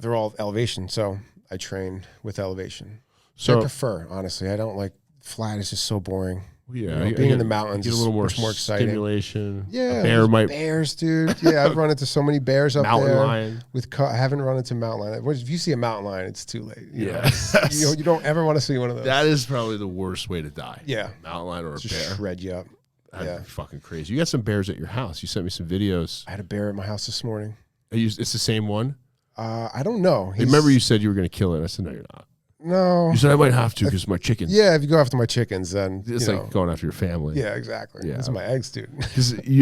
[SPEAKER 2] they're all elevation. So I train with elevation.
[SPEAKER 1] So
[SPEAKER 2] I prefer, honestly. I don't like flat. It's just so boring.
[SPEAKER 1] yeah,
[SPEAKER 2] Being in the mountains
[SPEAKER 1] get a
[SPEAKER 2] is
[SPEAKER 1] little more
[SPEAKER 2] much more exciting.
[SPEAKER 1] stimulation.
[SPEAKER 2] Yeah,
[SPEAKER 1] bears,
[SPEAKER 2] dude. Yeah, I've run into so many bears up
[SPEAKER 1] mountain
[SPEAKER 2] there.
[SPEAKER 1] lion.
[SPEAKER 2] I haven't run into mountain lion. If you see a mountain lion, it's too late. You don't ever want to see one of those.
[SPEAKER 1] That is probably the worst way to die.
[SPEAKER 2] Yeah,
[SPEAKER 1] mountain lion or a bear.
[SPEAKER 2] Shred you up.
[SPEAKER 1] That'd be fucking crazy. You got some bears at your house. You sent me some videos.
[SPEAKER 2] I had a bear at my house this morning.
[SPEAKER 1] It's the same one.
[SPEAKER 2] I don't know.
[SPEAKER 1] Remember you said you were going to kill it. I said no, you're not.
[SPEAKER 2] No.
[SPEAKER 1] You said I might have to because my chickens.
[SPEAKER 2] Yeah, if you go after my chickens, then
[SPEAKER 1] it's like going after your family.
[SPEAKER 2] Yeah, exactly. Yeah, those are my eggs, dude.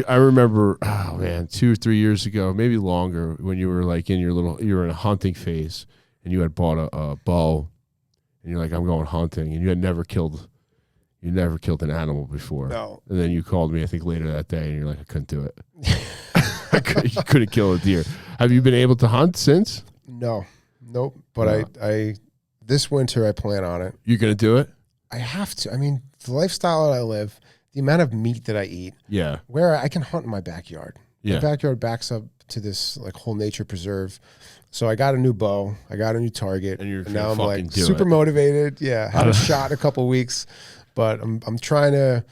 [SPEAKER 1] I remember, 2 or 3 years ago, maybe longer, when you were like you were in a hunting phase, and you had bought a bow, and you're like, I'm going hunting, and you had never killed an animal before.
[SPEAKER 2] No.
[SPEAKER 1] And then you called me, I think, later that day, and you're like, I couldn't do it. You couldn't kill a deer. Have you been able to hunt since?
[SPEAKER 2] No. Nope. But I this winter I plan on it.
[SPEAKER 1] You're gonna do it?
[SPEAKER 2] I have to. I mean, the lifestyle that I live, the amount of meat that I eat.
[SPEAKER 1] Yeah.
[SPEAKER 2] Where I can hunt in my backyard.
[SPEAKER 1] Yeah.
[SPEAKER 2] My backyard backs up to this like whole nature preserve. So I got a new bow, I got a new target,
[SPEAKER 1] and
[SPEAKER 2] now I'm like super motivated. Yeah. Had a shot in a couple of weeks, but I'm trying to,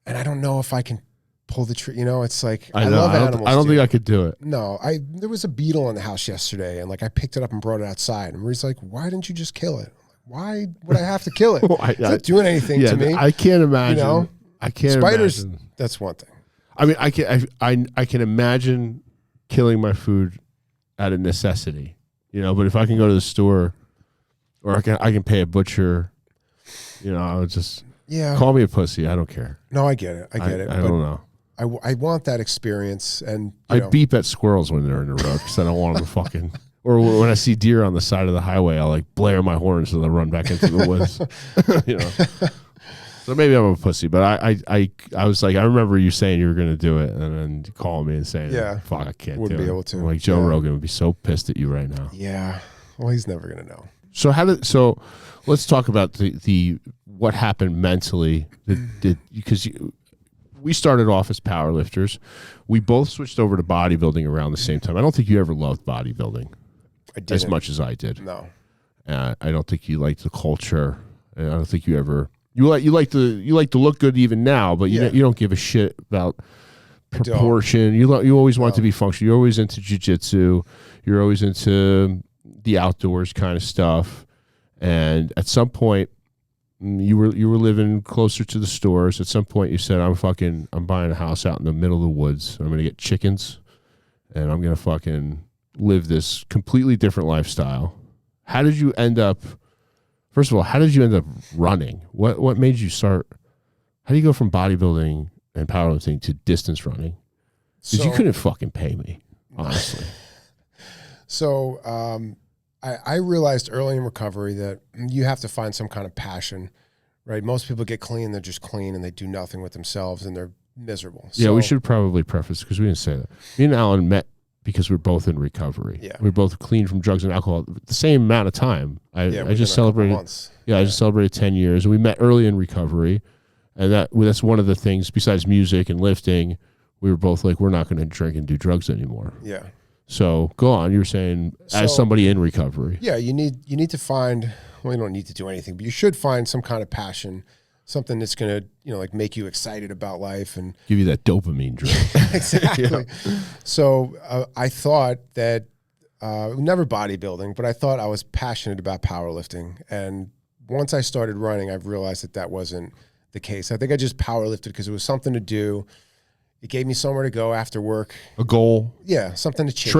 [SPEAKER 2] and I don't know if I can pull the tree. It's like I love animals.
[SPEAKER 1] I don't think I could do it.
[SPEAKER 2] No, there was a beetle in the house yesterday, and like I picked it up and brought it outside, and Marie's like, "Why didn't you just kill it? Why would I have to kill it? It's not doing anything to me."
[SPEAKER 1] I can't imagine. I can't.
[SPEAKER 2] Spiders.
[SPEAKER 1] Imagine.
[SPEAKER 2] That's one thing.
[SPEAKER 1] I mean, I can imagine killing my food out of necessity, But if I can go to the store, or I can pay a butcher, I would just call me a pussy. I don't care.
[SPEAKER 2] No, I get it. I
[SPEAKER 1] don't know.
[SPEAKER 2] I want that experience, and
[SPEAKER 1] I beep at squirrels when they're in the road because I don't want them to fucking. Or when I see deer on the side of the highway, I'll like blare my horn so they'll run back into the woods. So maybe I'm a pussy, but I was like, I remember you saying you were going to do it, and then calling me and saying, fuck, I can't
[SPEAKER 2] wouldn't
[SPEAKER 1] do
[SPEAKER 2] be
[SPEAKER 1] it.
[SPEAKER 2] able to.
[SPEAKER 1] I'm like Joe Rogan would be so pissed at you right now.
[SPEAKER 2] Yeah, well, he's never going to know.
[SPEAKER 1] So let's talk about the what happened mentally because we started off as powerlifters. We both switched over to bodybuilding around the same time. I don't think you ever loved bodybuilding as much as I did.
[SPEAKER 2] No.
[SPEAKER 1] I don't think you liked the culture. I don't think you ever you like to look good even now, but you don't give a shit about proportion. You always want to be functional. You're always into jiu-jitsu. You're always into the outdoors kind of stuff. And at some point, you were living closer to the stores. At some point, you said, I'm buying a house out in the middle of the woods. I'm going to get chickens, and I'm going to fucking live this completely different lifestyle. How did you end up? First of all, how did you end up running? What made you start? How do you go from bodybuilding and powerlifting to distance running? Because you couldn't fucking pay me, honestly.
[SPEAKER 2] So I realized early in recovery that you have to find some kind of passion, right? Most people get clean, they're just clean, and they do nothing with themselves, and they're miserable.
[SPEAKER 1] Yeah, we should probably preface, because we didn't say that. Me and Alan met because we're both in recovery.
[SPEAKER 2] Yeah.
[SPEAKER 1] We're both clean from drugs and alcohol at the same amount of time. I just celebrated. I just celebrated 10 years, and we met early in recovery, and that's one of the things. Besides music and lifting, we were both like, we're not going to drink and do drugs anymore.
[SPEAKER 2] Yeah.
[SPEAKER 1] So go on. You were saying, as somebody in recovery.
[SPEAKER 2] Yeah, you need to find. Well, you don't need to do anything, but you should find some kind of passion, something that's going to like make you excited about life and
[SPEAKER 1] give you that dopamine drip.
[SPEAKER 2] Exactly. Yeah. So I thought that never bodybuilding, but I thought I was passionate about powerlifting. And once I started running, I've realized that wasn't the case. I think I just powerlifted because it was something to do. It gave me somewhere to go after work.
[SPEAKER 1] A goal.
[SPEAKER 2] Yeah, something to chase.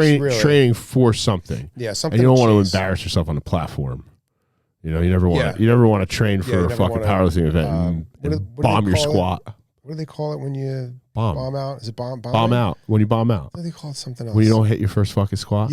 [SPEAKER 1] Training for something.
[SPEAKER 2] Yeah, something.
[SPEAKER 1] And you don't want to embarrass yourself on the platform. You never want to. You never want to train for a fucking powerlifting event and bomb your squat.
[SPEAKER 2] What do they call it when you bomb out? Is it bomb
[SPEAKER 1] out? When you bomb out.
[SPEAKER 2] What do they call it? Something else.
[SPEAKER 1] When you don't hit your first fucking squat.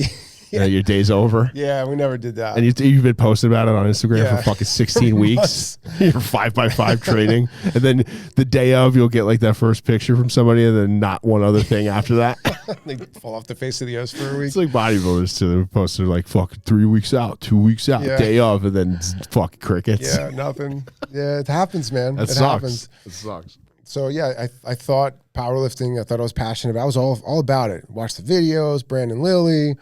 [SPEAKER 1] Yeah. Your day's over.
[SPEAKER 2] Yeah, we never did that.
[SPEAKER 1] And you've been posting about it on Instagram for fucking 16 weeks. You're 5x5 training. And then the day of, you'll get like that first picture from somebody and then not one other thing after that.
[SPEAKER 2] They fall off the face of the earth for a week.
[SPEAKER 1] It's like bodybuilders too. They're posted like fucking 3 weeks out, 2 weeks out, day of, and then fucking crickets.
[SPEAKER 2] Yeah, nothing. Yeah, it happens, man.
[SPEAKER 1] It sucks. It sucks.
[SPEAKER 2] So yeah, I thought powerlifting, I thought I was passionate about it. I was all about it. Watched the videos, Brandon Lilly,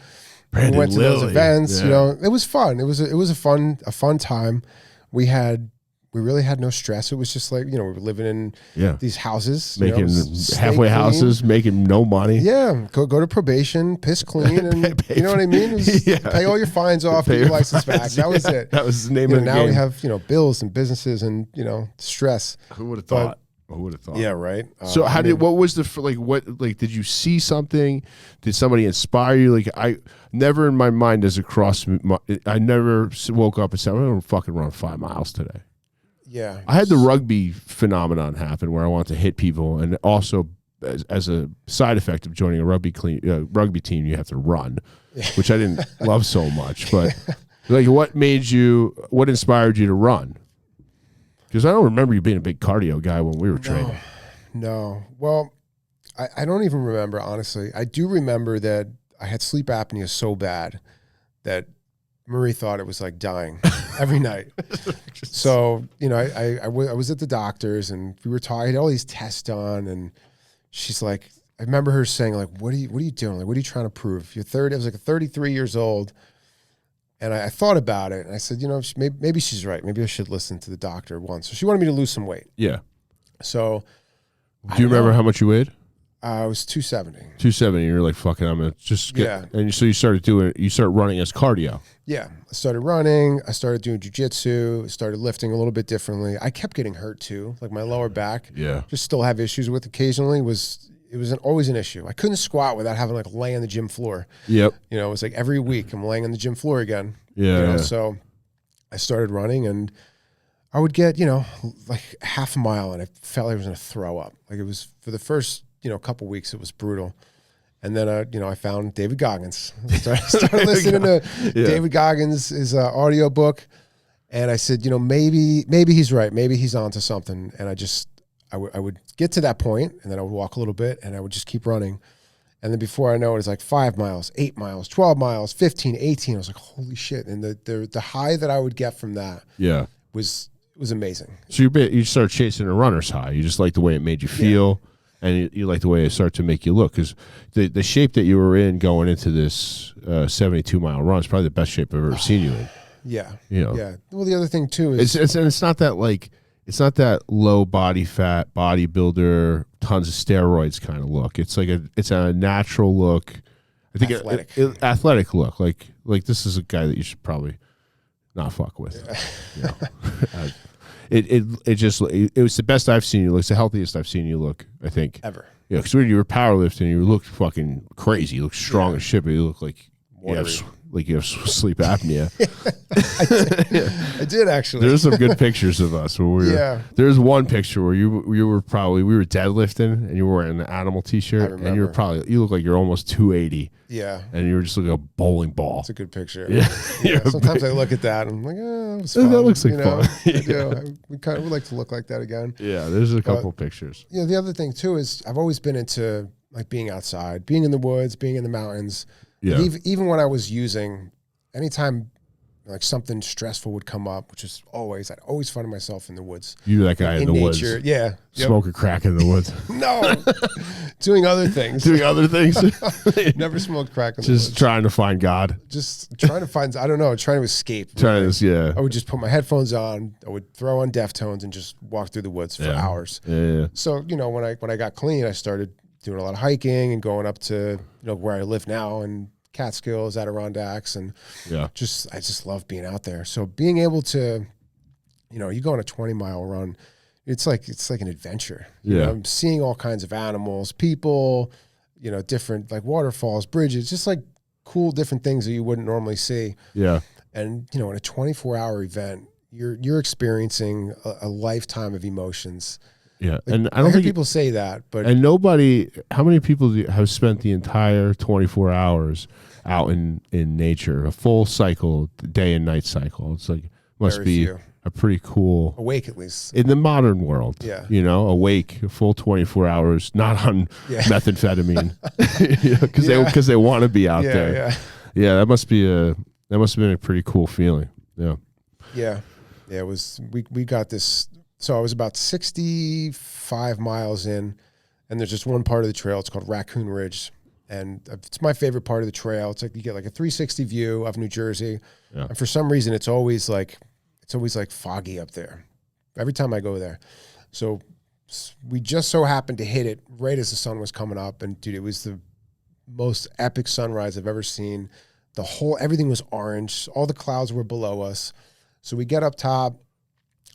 [SPEAKER 1] Brandon
[SPEAKER 2] we went to those
[SPEAKER 1] Lilly.
[SPEAKER 2] events.
[SPEAKER 1] Yeah.
[SPEAKER 2] You know, it was fun. It was a fun time. We really had no stress. It was just like, you know, we were living in these houses,
[SPEAKER 1] making
[SPEAKER 2] stay
[SPEAKER 1] halfway
[SPEAKER 2] clean.
[SPEAKER 1] houses, making no money.
[SPEAKER 2] Yeah, go to probation, piss clean, and you know what I mean? It was, pay all your fines off, get your license back. That was it.
[SPEAKER 1] That was the name of the
[SPEAKER 2] now
[SPEAKER 1] game.
[SPEAKER 2] we have, you know, bills and businesses and, you know, stress.
[SPEAKER 1] Who would have thought? Who would have thought?
[SPEAKER 2] Yeah, right.
[SPEAKER 1] So what was did you see something? Did somebody inspire you? Like, I never in my mind as I never woke up and said, I'm going to fucking run 5 miles today.
[SPEAKER 2] Yeah.
[SPEAKER 1] I had the rugby phenomenon happen where I wanted to hit people, and also as a side effect of joining a rugby team, you have to run, which I didn't love so much. But like, what inspired you to run? Because I don't remember you being a big cardio guy when we were training.
[SPEAKER 2] No. Well, I don't even remember, honestly. I do remember that I had sleep apnea so bad that Marie thought it was like dying every night. So, you know, I was at the doctor's and we were talking, I had all these tests done, and she's like, I remember her saying, like, what are you doing? Like, what are you trying to prove? You're 30. I was like 33 years old. And I thought about it, and I said, you know, maybe she's right. Maybe I should listen to the doctor once. So she wanted me to lose some weight.
[SPEAKER 1] Yeah.
[SPEAKER 2] So,
[SPEAKER 1] do you remember how much you weighed?
[SPEAKER 2] I was 270.
[SPEAKER 1] 270. You're like, fucking, I'm gonna just get.
[SPEAKER 2] Yeah.
[SPEAKER 1] And so you started running as cardio.
[SPEAKER 2] Yeah, I started running. I started doing jujitsu. Started lifting a little bit differently. I kept getting hurt too, like my lower back.
[SPEAKER 1] Yeah.
[SPEAKER 2] Just still have issues with occasionally. It was always an issue. I couldn't squat without having like lay on the gym floor.
[SPEAKER 1] Yep.
[SPEAKER 2] You know, it was like every week I'm laying on the gym floor again.
[SPEAKER 1] Yeah.
[SPEAKER 2] You know, so I started running, and I would get, you know, like half a mile, and I felt like I was going to throw up. Like, it was for the first, you know, couple weeks, it was brutal. And then, you know, I found David Goggins. I started listening to David Goggins' his audio book, and I said, you know, maybe he's right. Maybe he's onto something. And I would get to that point, and then I would walk a little bit, and I would just keep running. And then before I know it, it's like 5 miles, 8 miles, 12 miles, 15, 18. I was like, holy shit. And the high that I would get from that was amazing.
[SPEAKER 1] So you start chasing a runner's high. You just like the way it made you feel, and you like the way it started to make you look. Because the shape that you were in going into this 72-mile run is probably the best shape I've ever seen you in.
[SPEAKER 2] Yeah.
[SPEAKER 1] You know?
[SPEAKER 2] Yeah. Well, the other thing, too, is...
[SPEAKER 1] It's not that, like... It's not that low body fat, bodybuilder, tons of steroids kind of look. It's like it's a natural look. I think athletic look. Like this is a guy that you should probably not fuck with. Yeah. You know? It was the best I've seen you look. It's the healthiest I've seen you look, I think.
[SPEAKER 2] Ever.
[SPEAKER 1] Yeah, because when you were powerlifting, you looked fucking crazy. You looked strong as shit, but you look like you have sleep apnea.
[SPEAKER 2] I did actually.
[SPEAKER 1] There's some good pictures of us where we were. There's one picture where we were deadlifting and you were wearing an animal t-shirt, and you look like you're almost 280.
[SPEAKER 2] Yeah.
[SPEAKER 1] And you were just like a bowling ball.
[SPEAKER 2] It's a good picture.
[SPEAKER 1] Yeah.
[SPEAKER 2] Sometimes I look at that and I'm like, that was fun.
[SPEAKER 1] That looks like fun.
[SPEAKER 2] We kind of would like to look like that again.
[SPEAKER 1] Yeah, there's a couple pictures.
[SPEAKER 2] Yeah, the other thing too is I've always been into like being outside, being in the woods, being in the mountains. Yeah. Even when I was using, anytime like something stressful would come up, which is I'd always find myself in the woods.
[SPEAKER 1] You that guy in the
[SPEAKER 2] nature.
[SPEAKER 1] Woods.
[SPEAKER 2] Yeah.
[SPEAKER 1] Smoking crack in the woods.
[SPEAKER 2] No. Doing other things. Never smoked crack in the woods.
[SPEAKER 1] Just trying to find God.
[SPEAKER 2] Just trying to find, I don't know, trying to escape.
[SPEAKER 1] I
[SPEAKER 2] would just put my headphones on. I would throw on Deftones and just walk through the woods for hours.
[SPEAKER 1] Yeah.
[SPEAKER 2] So, you know, when I got clean, I started doing a lot of hiking and going up to, you know, where I live now and Catskills, Adirondacks, and I just love being out there. So being able to, you know, you go on a 20-mile run, it's like an adventure. You know, I'm seeing all kinds of animals, people, you know, different like waterfalls, bridges, just like cool different things that you wouldn't normally see. Yeah. And you know, in a 24-hour event, you're experiencing a lifetime of emotions.
[SPEAKER 1] Yeah,
[SPEAKER 2] like,
[SPEAKER 1] and I don't think
[SPEAKER 2] people say that, but
[SPEAKER 1] how many people have spent the entire 24 hours out in nature, a full cycle, day and night cycle? It's like must be a pretty cool
[SPEAKER 2] awake, at least
[SPEAKER 1] in the modern world. Yeah, you know, awake a full 24 hours, not on methamphetamine, because they want to be out there. Yeah, that must have been a pretty cool feeling. Yeah.
[SPEAKER 2] It was. We got this. So I was about 65 miles in, and there's just one part of the trail. It's called Raccoon Ridge. And it's my favorite part of the trail. It's like you get like a 360 view of New Jersey.
[SPEAKER 1] Yeah.
[SPEAKER 2] And for some reason, it's always like foggy up there every time I go there. So we just so happened to hit it right as the sun was coming up. And dude, it was the most epic sunrise I've ever seen. Everything was orange. All the clouds were below us. So we get up top.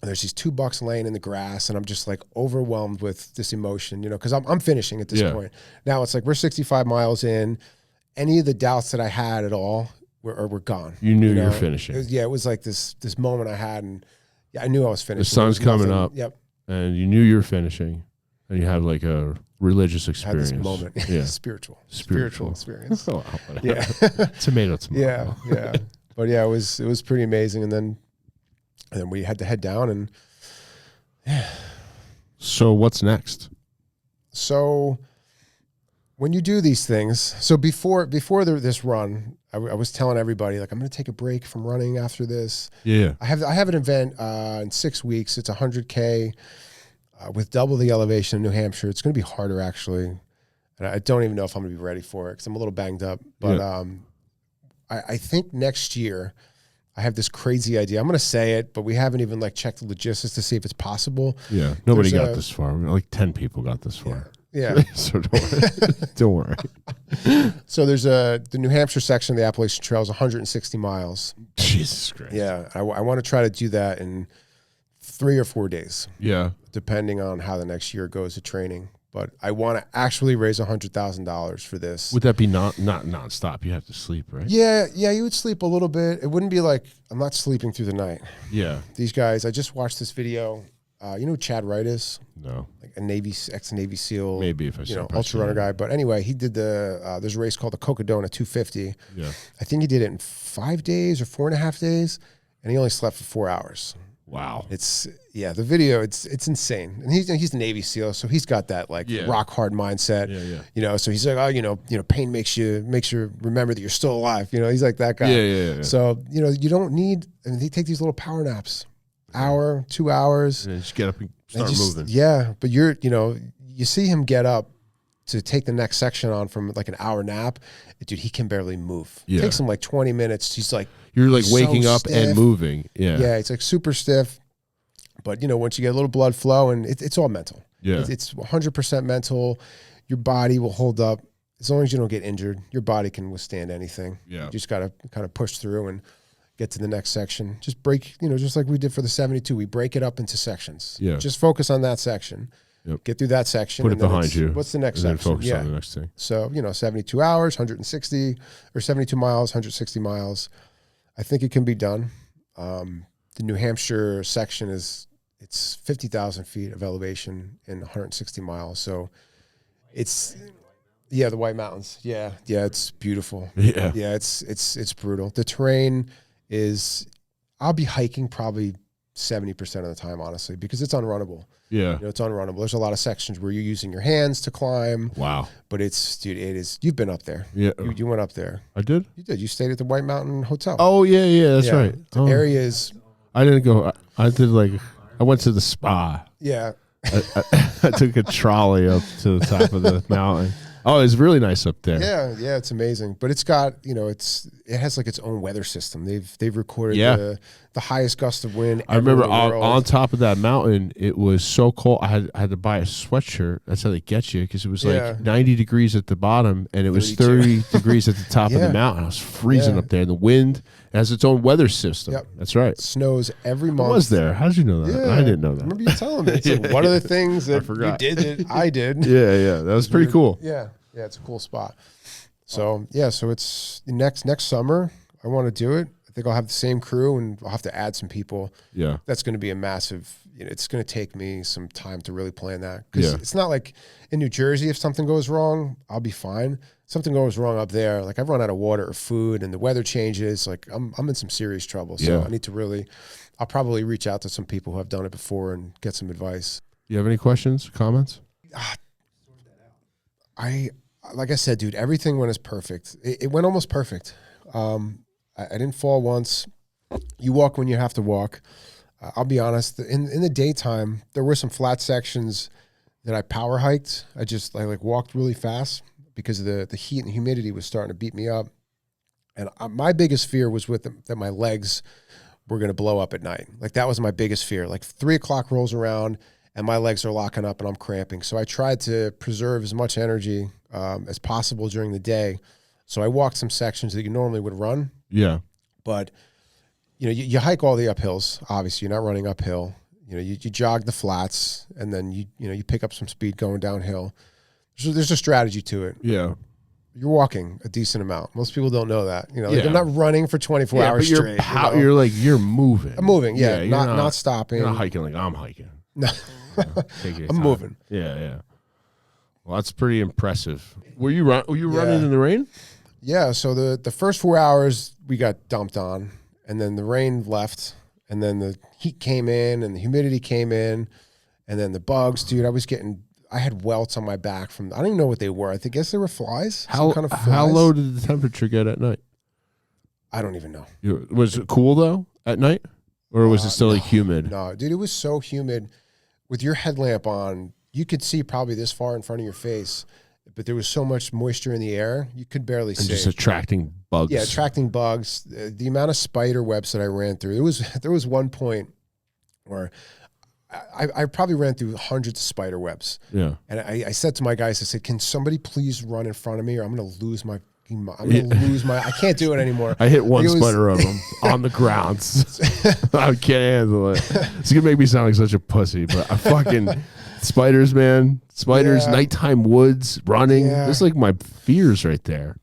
[SPEAKER 2] And there's these 2 bucks laying in the grass, and I'm just like overwhelmed with this emotion, you know, because I'm finishing at this point. Now it's like we're 65 miles in. Any of the doubts that I had at all were gone.
[SPEAKER 1] You knew you were finishing.
[SPEAKER 2] It was like this moment I had, and I knew I was finishing.
[SPEAKER 1] The sun's coming up.
[SPEAKER 2] Yep.
[SPEAKER 1] And you knew you were finishing, and you had like a religious experience.
[SPEAKER 2] I had this moment.
[SPEAKER 1] Yeah.
[SPEAKER 2] Spiritual experience.
[SPEAKER 1] Oh,
[SPEAKER 2] yeah.
[SPEAKER 1] Tomato.
[SPEAKER 2] Yeah. But yeah, it was pretty amazing. And then we had to head down, and
[SPEAKER 1] So what's next?
[SPEAKER 2] So when you do these things, so before this run, I was telling everybody, like, I'm going to take a break from running after this.
[SPEAKER 1] Yeah.
[SPEAKER 2] I have an event in 6 weeks. It's 100K with double the elevation in New Hampshire. It's going to be harder, actually. And I don't even know if I'm going to be ready for it because I'm a little banged up. But I think next year I have this crazy idea. I'm going to say it, but we haven't even like checked the logistics to see if it's possible.
[SPEAKER 1] Yeah. Nobody got this far. Like 10 people got this far.
[SPEAKER 2] Yeah.
[SPEAKER 1] So don't worry.
[SPEAKER 2] So there's the New Hampshire section of the Appalachian Trail is 160 miles.
[SPEAKER 1] Jesus Christ.
[SPEAKER 2] Yeah. I want to try to do that in 3 or 4 days.
[SPEAKER 1] Yeah.
[SPEAKER 2] Depending on how the next year goes of training. But I want to actually raise $100,000 for this.
[SPEAKER 1] Would that be not nonstop? You have to sleep, right?
[SPEAKER 2] Yeah, you would sleep a little bit. It wouldn't be like I'm not sleeping through the night.
[SPEAKER 1] Yeah.
[SPEAKER 2] These guys, I just watched this video. You know who Chad Wright is?
[SPEAKER 1] No.
[SPEAKER 2] Like a ex-Navy SEAL.
[SPEAKER 1] Maybe if I saw
[SPEAKER 2] ultra runner guy. But anyway, he did there's a race called the Cocodona 250.
[SPEAKER 1] Yeah.
[SPEAKER 2] I think he did it in 5 days or 4.5 days, and he only slept for 4 hours.
[SPEAKER 1] Wow.
[SPEAKER 2] The video, it's insane. And he's a Navy SEAL, so he's got that like rock hard mindset.
[SPEAKER 1] Yeah.
[SPEAKER 2] You know, so he's like, pain makes you remember that you're still alive. You know, he's like that guy.
[SPEAKER 1] Yeah.
[SPEAKER 2] So, you don't need, they take these little power naps, hour, 2 hours.
[SPEAKER 1] And just get up and start moving.
[SPEAKER 2] Yeah. But you see him get up to take the next section on from like an hour nap. Dude, he can barely move.
[SPEAKER 1] Yeah.
[SPEAKER 2] It takes him like 20 minutes. He's like,
[SPEAKER 1] you're like waking
[SPEAKER 2] so
[SPEAKER 1] up
[SPEAKER 2] stiff.
[SPEAKER 1] and moving. Yeah.
[SPEAKER 2] Yeah, it's like super stiff. But, once you get a little blood flow, and it's all mental.
[SPEAKER 1] Yeah.
[SPEAKER 2] It's 100% mental. Your body will hold up. As long as you don't get injured, your body can withstand anything.
[SPEAKER 1] Yeah.
[SPEAKER 2] You just got to kind of push through and get to the next section. Just break, just like we did for the 72. We break it up into sections.
[SPEAKER 1] Yeah.
[SPEAKER 2] Just focus on that section.
[SPEAKER 1] Yep.
[SPEAKER 2] Get through that section.
[SPEAKER 1] Put it behind you.
[SPEAKER 2] What's the next
[SPEAKER 1] and
[SPEAKER 2] section?
[SPEAKER 1] Then focus on the next thing.
[SPEAKER 2] So, 72 hours, 160, or 72 miles, 160 miles. I think it can be done. The New Hampshire section it's 50,000 feet of elevation in 160 miles. So it's, the White Mountains. Yeah. It's beautiful.
[SPEAKER 1] Yeah.
[SPEAKER 2] Yeah. It's brutal. The terrain I'll be hiking probably 70% of the time, honestly, because it's unrunnable.
[SPEAKER 1] Yeah.
[SPEAKER 2] It's unrunnable. There's a lot of sections where you're using your hands to climb.
[SPEAKER 1] Wow.
[SPEAKER 2] But it is, you've been up there.
[SPEAKER 1] Yeah.
[SPEAKER 2] You went up there.
[SPEAKER 1] I did?
[SPEAKER 2] You did. You stayed at the White Mountain Hotel.
[SPEAKER 1] Oh, yeah. That's right.
[SPEAKER 2] The area is.
[SPEAKER 1] I didn't go. I went to the spa.
[SPEAKER 2] Yeah.
[SPEAKER 1] I took a trolley up to the top of the mountain. Oh, it's really nice up there.
[SPEAKER 2] Yeah, it's amazing. But it's got, it has like its own weather system. They've recorded the highest gust of wind.
[SPEAKER 1] I remember
[SPEAKER 2] in the world.
[SPEAKER 1] on top of that mountain, it was so cold. I had to buy a sweatshirt. That's how they get you, because it was like 90 degrees at the bottom, and it was 30 degrees at the top of the mountain. I was freezing up there. And the wind has its own weather system.
[SPEAKER 2] Yep.
[SPEAKER 1] That's right.
[SPEAKER 2] It snows every month.
[SPEAKER 1] I was there. How did you know that?
[SPEAKER 2] Yeah.
[SPEAKER 1] I didn't know that.
[SPEAKER 2] I remember you telling me. It's like one of the things that
[SPEAKER 1] I forgot.
[SPEAKER 2] you did that I did.
[SPEAKER 1] Yeah. That was pretty cool.
[SPEAKER 2] Yeah, it's a cool spot. So so it's next summer. I want to do it. I think I'll have the same crew, and I'll have to add some people.
[SPEAKER 1] Yeah,
[SPEAKER 2] that's going to be a massive. It's going to take me some time to really plan that, because it's not like in New Jersey. If something goes wrong, I'll be fine. Something goes wrong up there, like I've run out of water or food, and the weather changes. Like I'm in some serious trouble. So I need to really. I'll probably reach out to some people who have done it before and get some advice.
[SPEAKER 1] You have any questions, comments?
[SPEAKER 2] Like I said, dude, everything went as perfect. It went almost perfect. I didn't fall once. You walk when you have to walk. I'll be honest. In the daytime, there were some flat sections that I power hiked. I just like walked really fast. because of the heat and humidity was starting to beat me up. And my biggest fear was that my legs were going to blow up at night. Like that was my biggest fear. Like 3 o'clock rolls around and my legs are locking up and I'm cramping. So I tried to preserve as much energy as possible during the day. So I walked some sections that you normally would run.
[SPEAKER 1] Yeah.
[SPEAKER 2] But, you hike all the uphills. Obviously, you're not running uphill. You jog the flats, and then you pick up some speed going downhill. So there's a strategy to it.
[SPEAKER 1] Yeah.
[SPEAKER 2] You're walking a decent amount. Most people don't know that. They're not running for 24 hours
[SPEAKER 1] but
[SPEAKER 2] straight.
[SPEAKER 1] You're moving.
[SPEAKER 2] I'm moving, not stopping.
[SPEAKER 1] You're not hiking like I'm hiking.
[SPEAKER 2] No. I'm moving.
[SPEAKER 1] Yeah. Well, that's pretty impressive. Were you running in the rain?
[SPEAKER 2] Yeah, so the first 4 hours we got dumped on, and then the rain left, and then the heat came in, and the humidity came in, and then the bugs, dude. I had welts on my back from, I don't even know what they were. I guess they were flies. Some kind of flies.
[SPEAKER 1] How low did the temperature get at night?
[SPEAKER 2] I don't even know.
[SPEAKER 1] Was it cool though at night, or was it still like humid?
[SPEAKER 2] No, dude, it was so humid. With your headlamp on, you could see probably this far in front of your face, but there was so much moisture in the air, you could barely see.
[SPEAKER 1] Just attracting bugs.
[SPEAKER 2] Yeah, attracting bugs. The amount of spider webs that I ran through. There was one point where I probably ran through hundreds of spider webs.
[SPEAKER 1] Yeah.
[SPEAKER 2] And I said to my guys, I said, can somebody please run in front of me, or I'm going to lose my. I can't do it anymore.
[SPEAKER 1] I hit one spider of them on the ground. I can't handle it. It's going to make me sound like such a pussy, but I fucking spiders, man. Spiders, nighttime woods, running. Yeah. That's like my fears right there.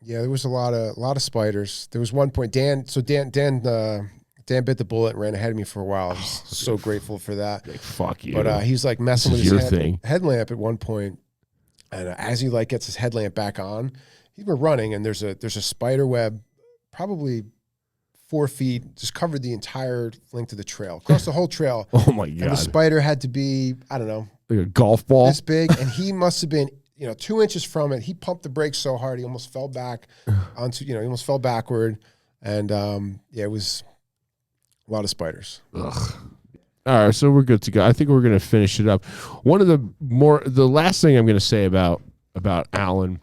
[SPEAKER 2] Yeah, there was a lot of spiders. There was one point, Dan bit the bullet and ran ahead of me for a while. I was so grateful for that.
[SPEAKER 1] Like, fuck you.
[SPEAKER 2] But he's like messing with his headlamp at one point, and as he like gets his headlamp back on, he was running, and there's a spider web, probably 4 feet, just covered the entire length of the trail, across the whole trail.
[SPEAKER 1] Oh my God.
[SPEAKER 2] And the spider had to be, I don't know,
[SPEAKER 1] like a golf ball
[SPEAKER 2] this big, and he must have been 2 inches from it. He pumped the brakes so hard he almost fell back onto, he almost fell backward, and it was a lot of spiders.
[SPEAKER 1] Ugh. All right, so we're good to go. I think we're going to finish it up. The last thing I'm going to say about Alan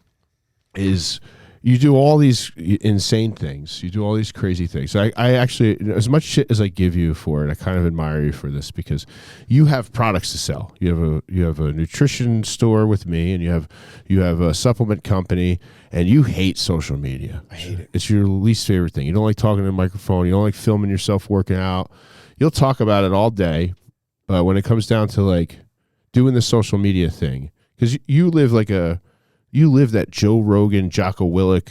[SPEAKER 1] is you do all these insane things. You do all these crazy things. I actually, as much shit as I give you for it, I kind of admire you for this, because you have products to sell. You have a nutrition store with me, and you have a supplement company, and you hate social media.
[SPEAKER 2] I hate it.
[SPEAKER 1] It's your least favorite thing. You don't like talking to the microphone. You don't like filming yourself working out. You'll talk about it all day, but when it comes down to like doing the social media thing, because you live that Joe Rogan, Jocko Willink,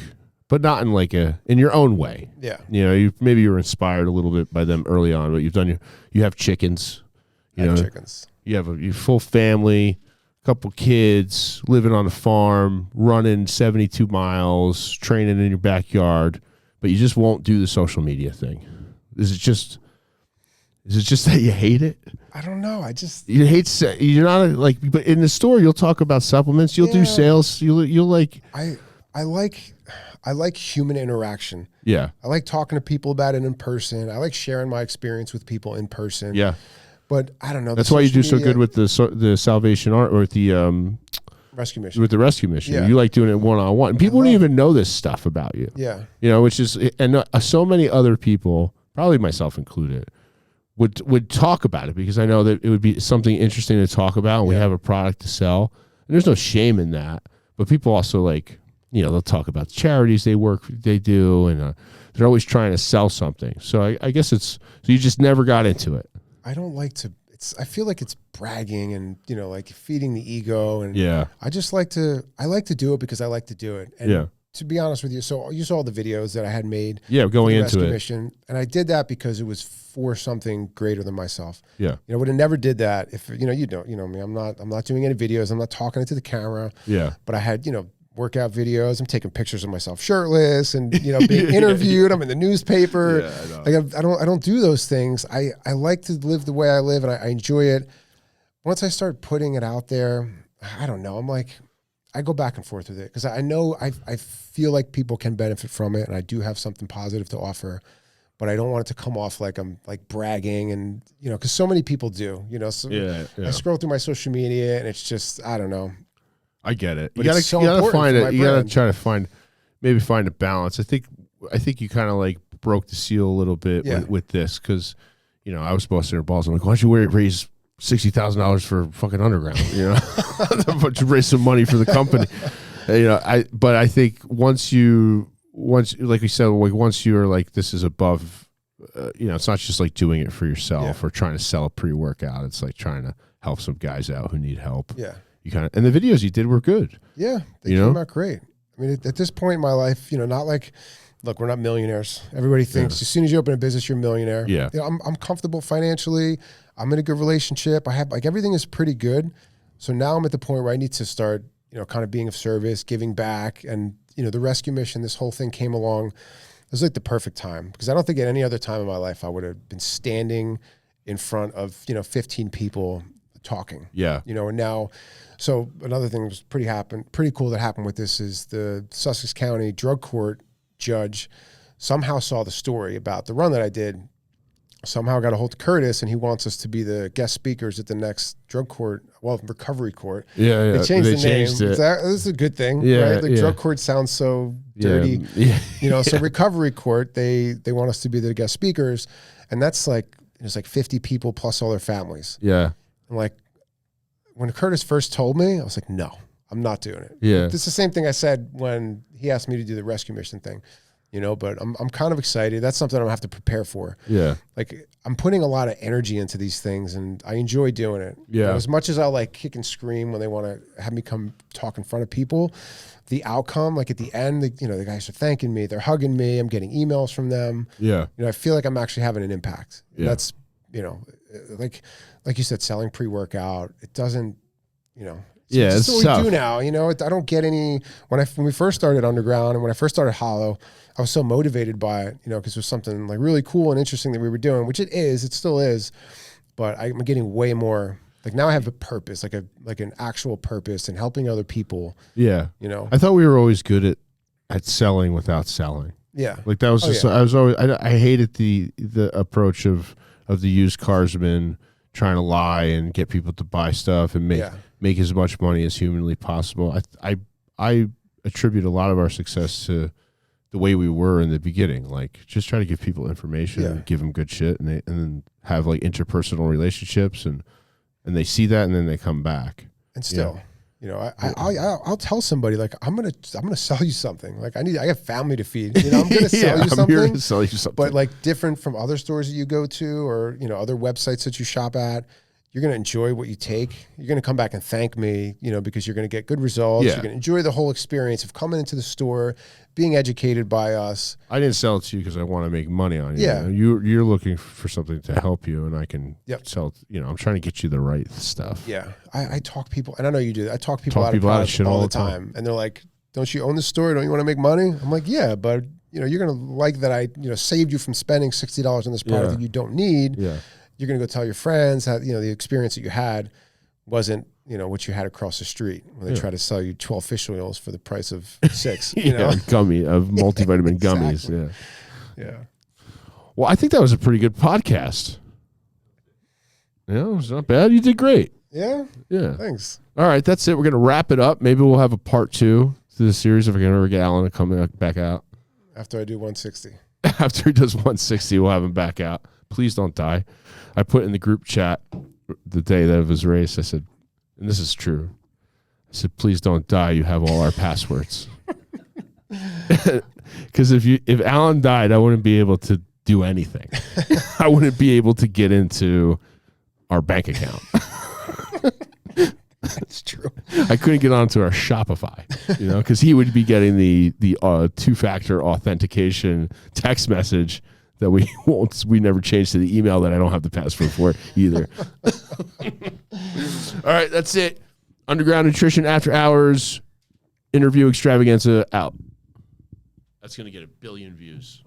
[SPEAKER 1] but not in your own way.
[SPEAKER 2] Yeah.
[SPEAKER 1] Maybe you were inspired a little bit by them early on, but you have chickens.
[SPEAKER 2] Chickens. You
[SPEAKER 1] have a full family, a couple kids, living on a farm, running 72 miles, training in your backyard, but you just won't do the social media thing. Is it just that you hate it?
[SPEAKER 2] I don't know.
[SPEAKER 1] You hate. You're not but in the store you'll talk about supplements. You'll do sales. You'll like.
[SPEAKER 2] I like human interaction.
[SPEAKER 1] Yeah.
[SPEAKER 2] I like talking to people about it in person. I like sharing my experience with people in person.
[SPEAKER 1] Yeah.
[SPEAKER 2] But I don't know.
[SPEAKER 1] That's why you do so good with the Salvation Army, or with the
[SPEAKER 2] Rescue Mission.
[SPEAKER 1] With the Rescue Mission.
[SPEAKER 2] Yeah.
[SPEAKER 1] You like doing it one-on-one. People don't even know this stuff about you.
[SPEAKER 2] Yeah.
[SPEAKER 1] Which is, and so many other people, probably myself included, would talk about it, because I know that it would be something interesting to talk about, and we have a product to sell, and there's no shame in that. But people also they'll talk about the charities they do, and they're always trying to sell something. So I guess so you just never got into it.
[SPEAKER 2] I don't like to. I feel like it's bragging and like feeding the ego, and I just like to. I like to do it because I like to do it. And to be honest with you, so you saw the videos that I had made.
[SPEAKER 1] Yeah, going into
[SPEAKER 2] Rescue
[SPEAKER 1] it.
[SPEAKER 2] Mission, and I did that because it was for something greater than myself.
[SPEAKER 1] Yeah,
[SPEAKER 2] would have never did that if you know me. I'm not doing any videos. I'm not talking into the camera.
[SPEAKER 1] Yeah,
[SPEAKER 2] but I had workout videos. I'm taking pictures of myself shirtless and being interviewed. I'm in the newspaper. Yeah, I don't do those things. I like to live the way I live, and I enjoy it. Once I start putting it out there, I don't know. I'm like, I go back and forth with it, because I know I feel like people can benefit from it, and I do have something positive to offer, but I don't want it to come off like I'm like bragging, and because so many people do. So I scroll through my social media, and it's just, I don't know.
[SPEAKER 1] I get it.
[SPEAKER 2] But
[SPEAKER 1] You
[SPEAKER 2] it's so
[SPEAKER 1] gotta
[SPEAKER 2] important
[SPEAKER 1] find
[SPEAKER 2] for
[SPEAKER 1] it.
[SPEAKER 2] my
[SPEAKER 1] You gotta
[SPEAKER 2] brand.
[SPEAKER 1] try to find a balance. I think you kind of like broke the seal a little bit with this because, you know, I was busting her balls. I'm like, why don't you raise $60,000 for fucking underground? You know, why don't you raise some money for the company? You know, but I think once like we said, like once you're like, this is above, you know, it's not just like doing it for yourself or trying to sell a pre-workout. It's like trying to help some guys out who need help.
[SPEAKER 2] Yeah.
[SPEAKER 1] You kind of, and the videos you did were good.
[SPEAKER 2] Yeah. They came out great. I mean, at this point in my life, you know, not like, look, we're not millionaires. Everybody thinks as soon as you open a business, you're a millionaire.
[SPEAKER 1] Yeah.
[SPEAKER 2] You know, I'm comfortable financially. I'm in a good relationship. I have like everything is pretty good. So now I'm at the point where I need to start, you know, kind of being of service, giving back. And, you know, the rescue mission, this whole thing came along. It was like the perfect time because I don't think at any other time in my life I would have been standing in front of, you know, 15 people talking.
[SPEAKER 1] Yeah.
[SPEAKER 2] You know, and now, so another thing was pretty cool that happened with this is the Sussex County drug court judge somehow saw the story about the run that I did, somehow got a hold of Curtis, and he wants us to be the guest speakers at the next drug court, well, recovery court.
[SPEAKER 1] Yeah,
[SPEAKER 2] They changed the name.
[SPEAKER 1] it.
[SPEAKER 2] This is a good thing,
[SPEAKER 1] Yeah,
[SPEAKER 2] right? The drug court sounds so dirty.
[SPEAKER 1] Yeah.
[SPEAKER 2] You know, so recovery court, they want us to be the guest speakers, and that's like, it's like 50 people plus all their families.
[SPEAKER 1] Yeah.
[SPEAKER 2] And like, when Curtis first told me, I was like, no, I'm not doing it.
[SPEAKER 1] Yeah.
[SPEAKER 2] It's the same thing I said when he asked me to do the rescue mission thing, you know, but I'm kind of excited. That's something I'm gonna have to prepare for.
[SPEAKER 1] Yeah.
[SPEAKER 2] Like I'm putting a lot of energy into these things and I enjoy doing it.
[SPEAKER 1] Yeah.
[SPEAKER 2] You know, as much as I like kick and scream when they want to have me come talk in front of people, the outcome, like at the end, you know, the guys are thanking me, they're hugging me, I'm getting emails from them.
[SPEAKER 1] Yeah.
[SPEAKER 2] You know, I feel like I'm actually having an impact.
[SPEAKER 1] Yeah.
[SPEAKER 2] That's, you know, like you said, selling pre-workout, it doesn't, you know,
[SPEAKER 1] It's
[SPEAKER 2] what
[SPEAKER 1] tough.
[SPEAKER 2] we do now. You know, I don't get any, when we first started Underground and when I first started Hollow, I was so motivated by it, you know, because it was something like really cool and interesting that we were doing, which it still is, but I'm getting way more, like now I have a purpose, like an actual purpose and helping other people.
[SPEAKER 1] Yeah.
[SPEAKER 2] You know,
[SPEAKER 1] I thought we were always good at selling without selling.
[SPEAKER 2] yeah.
[SPEAKER 1] Like that was just, I was always, I hated the approach of the used carsman trying to lie and get people to buy stuff and make as much money as humanly possible. I attribute a lot of our success to the way we were in the beginning, like just try to give people information and give them good shit and then have like interpersonal relationships and they see that and then they come back.
[SPEAKER 2] And still, you know, I'll tell somebody like, I'm going to sell you something. Like I have family to feed, you know, I'm going to sell you something.
[SPEAKER 1] I'm here to sell you something.
[SPEAKER 2] But like different from other stores that you go to or, you know, other websites that you shop at, you're going to enjoy what you take. You're going to come back and thank me, you know, because you're going to get good results.
[SPEAKER 1] Yeah.
[SPEAKER 2] You're going to enjoy the whole experience of coming into the store, being educated by us.
[SPEAKER 1] I didn't sell it to you because I want to make money on you.
[SPEAKER 2] Yeah.
[SPEAKER 1] You're looking for something to help you and I can sell, you know, I'm trying to get you the right stuff.
[SPEAKER 2] Yeah. I talk people, and I know you do. I talk people out of
[SPEAKER 1] shit
[SPEAKER 2] all the time. And they're like, don't you own the store? Don't you want to make money? I'm like, yeah, but you know, you're going to like that I, you know, saved you from spending $60 on this product that you don't need.
[SPEAKER 1] Yeah.
[SPEAKER 2] You're going to go tell your friends how, you know, the experience that you had wasn't, you know, what you had across the street when they try to sell you 12 fish oils for the price of 6, you know,
[SPEAKER 1] multivitamin gummies.
[SPEAKER 2] Exactly. Yeah.
[SPEAKER 1] Well, I think that was a pretty good podcast. Yeah, it was not bad. You did great.
[SPEAKER 2] Yeah.
[SPEAKER 1] Yeah.
[SPEAKER 2] Thanks.
[SPEAKER 1] All right. That's it. We're going to wrap it up. Maybe we'll have a part 2 to the series if we can ever get Alan to come back out.
[SPEAKER 2] After I do 160.
[SPEAKER 1] After he does 160, we'll have him back out. Please don't die. I put in the group chat the day that of his race, I said, and this is true, I said, please don't die. You have all our passwords. Because if Alan died, I wouldn't be able to do anything. I wouldn't be able to get into our bank account.
[SPEAKER 2] That's true.
[SPEAKER 1] I couldn't get onto our Shopify, you know, because he would be getting the 2-factor authentication text message that we never changed to the email that I don't have the password for either. All right, that's it. Underground Nutrition After Hours interview extravaganza out. That's going to get 1 billion views.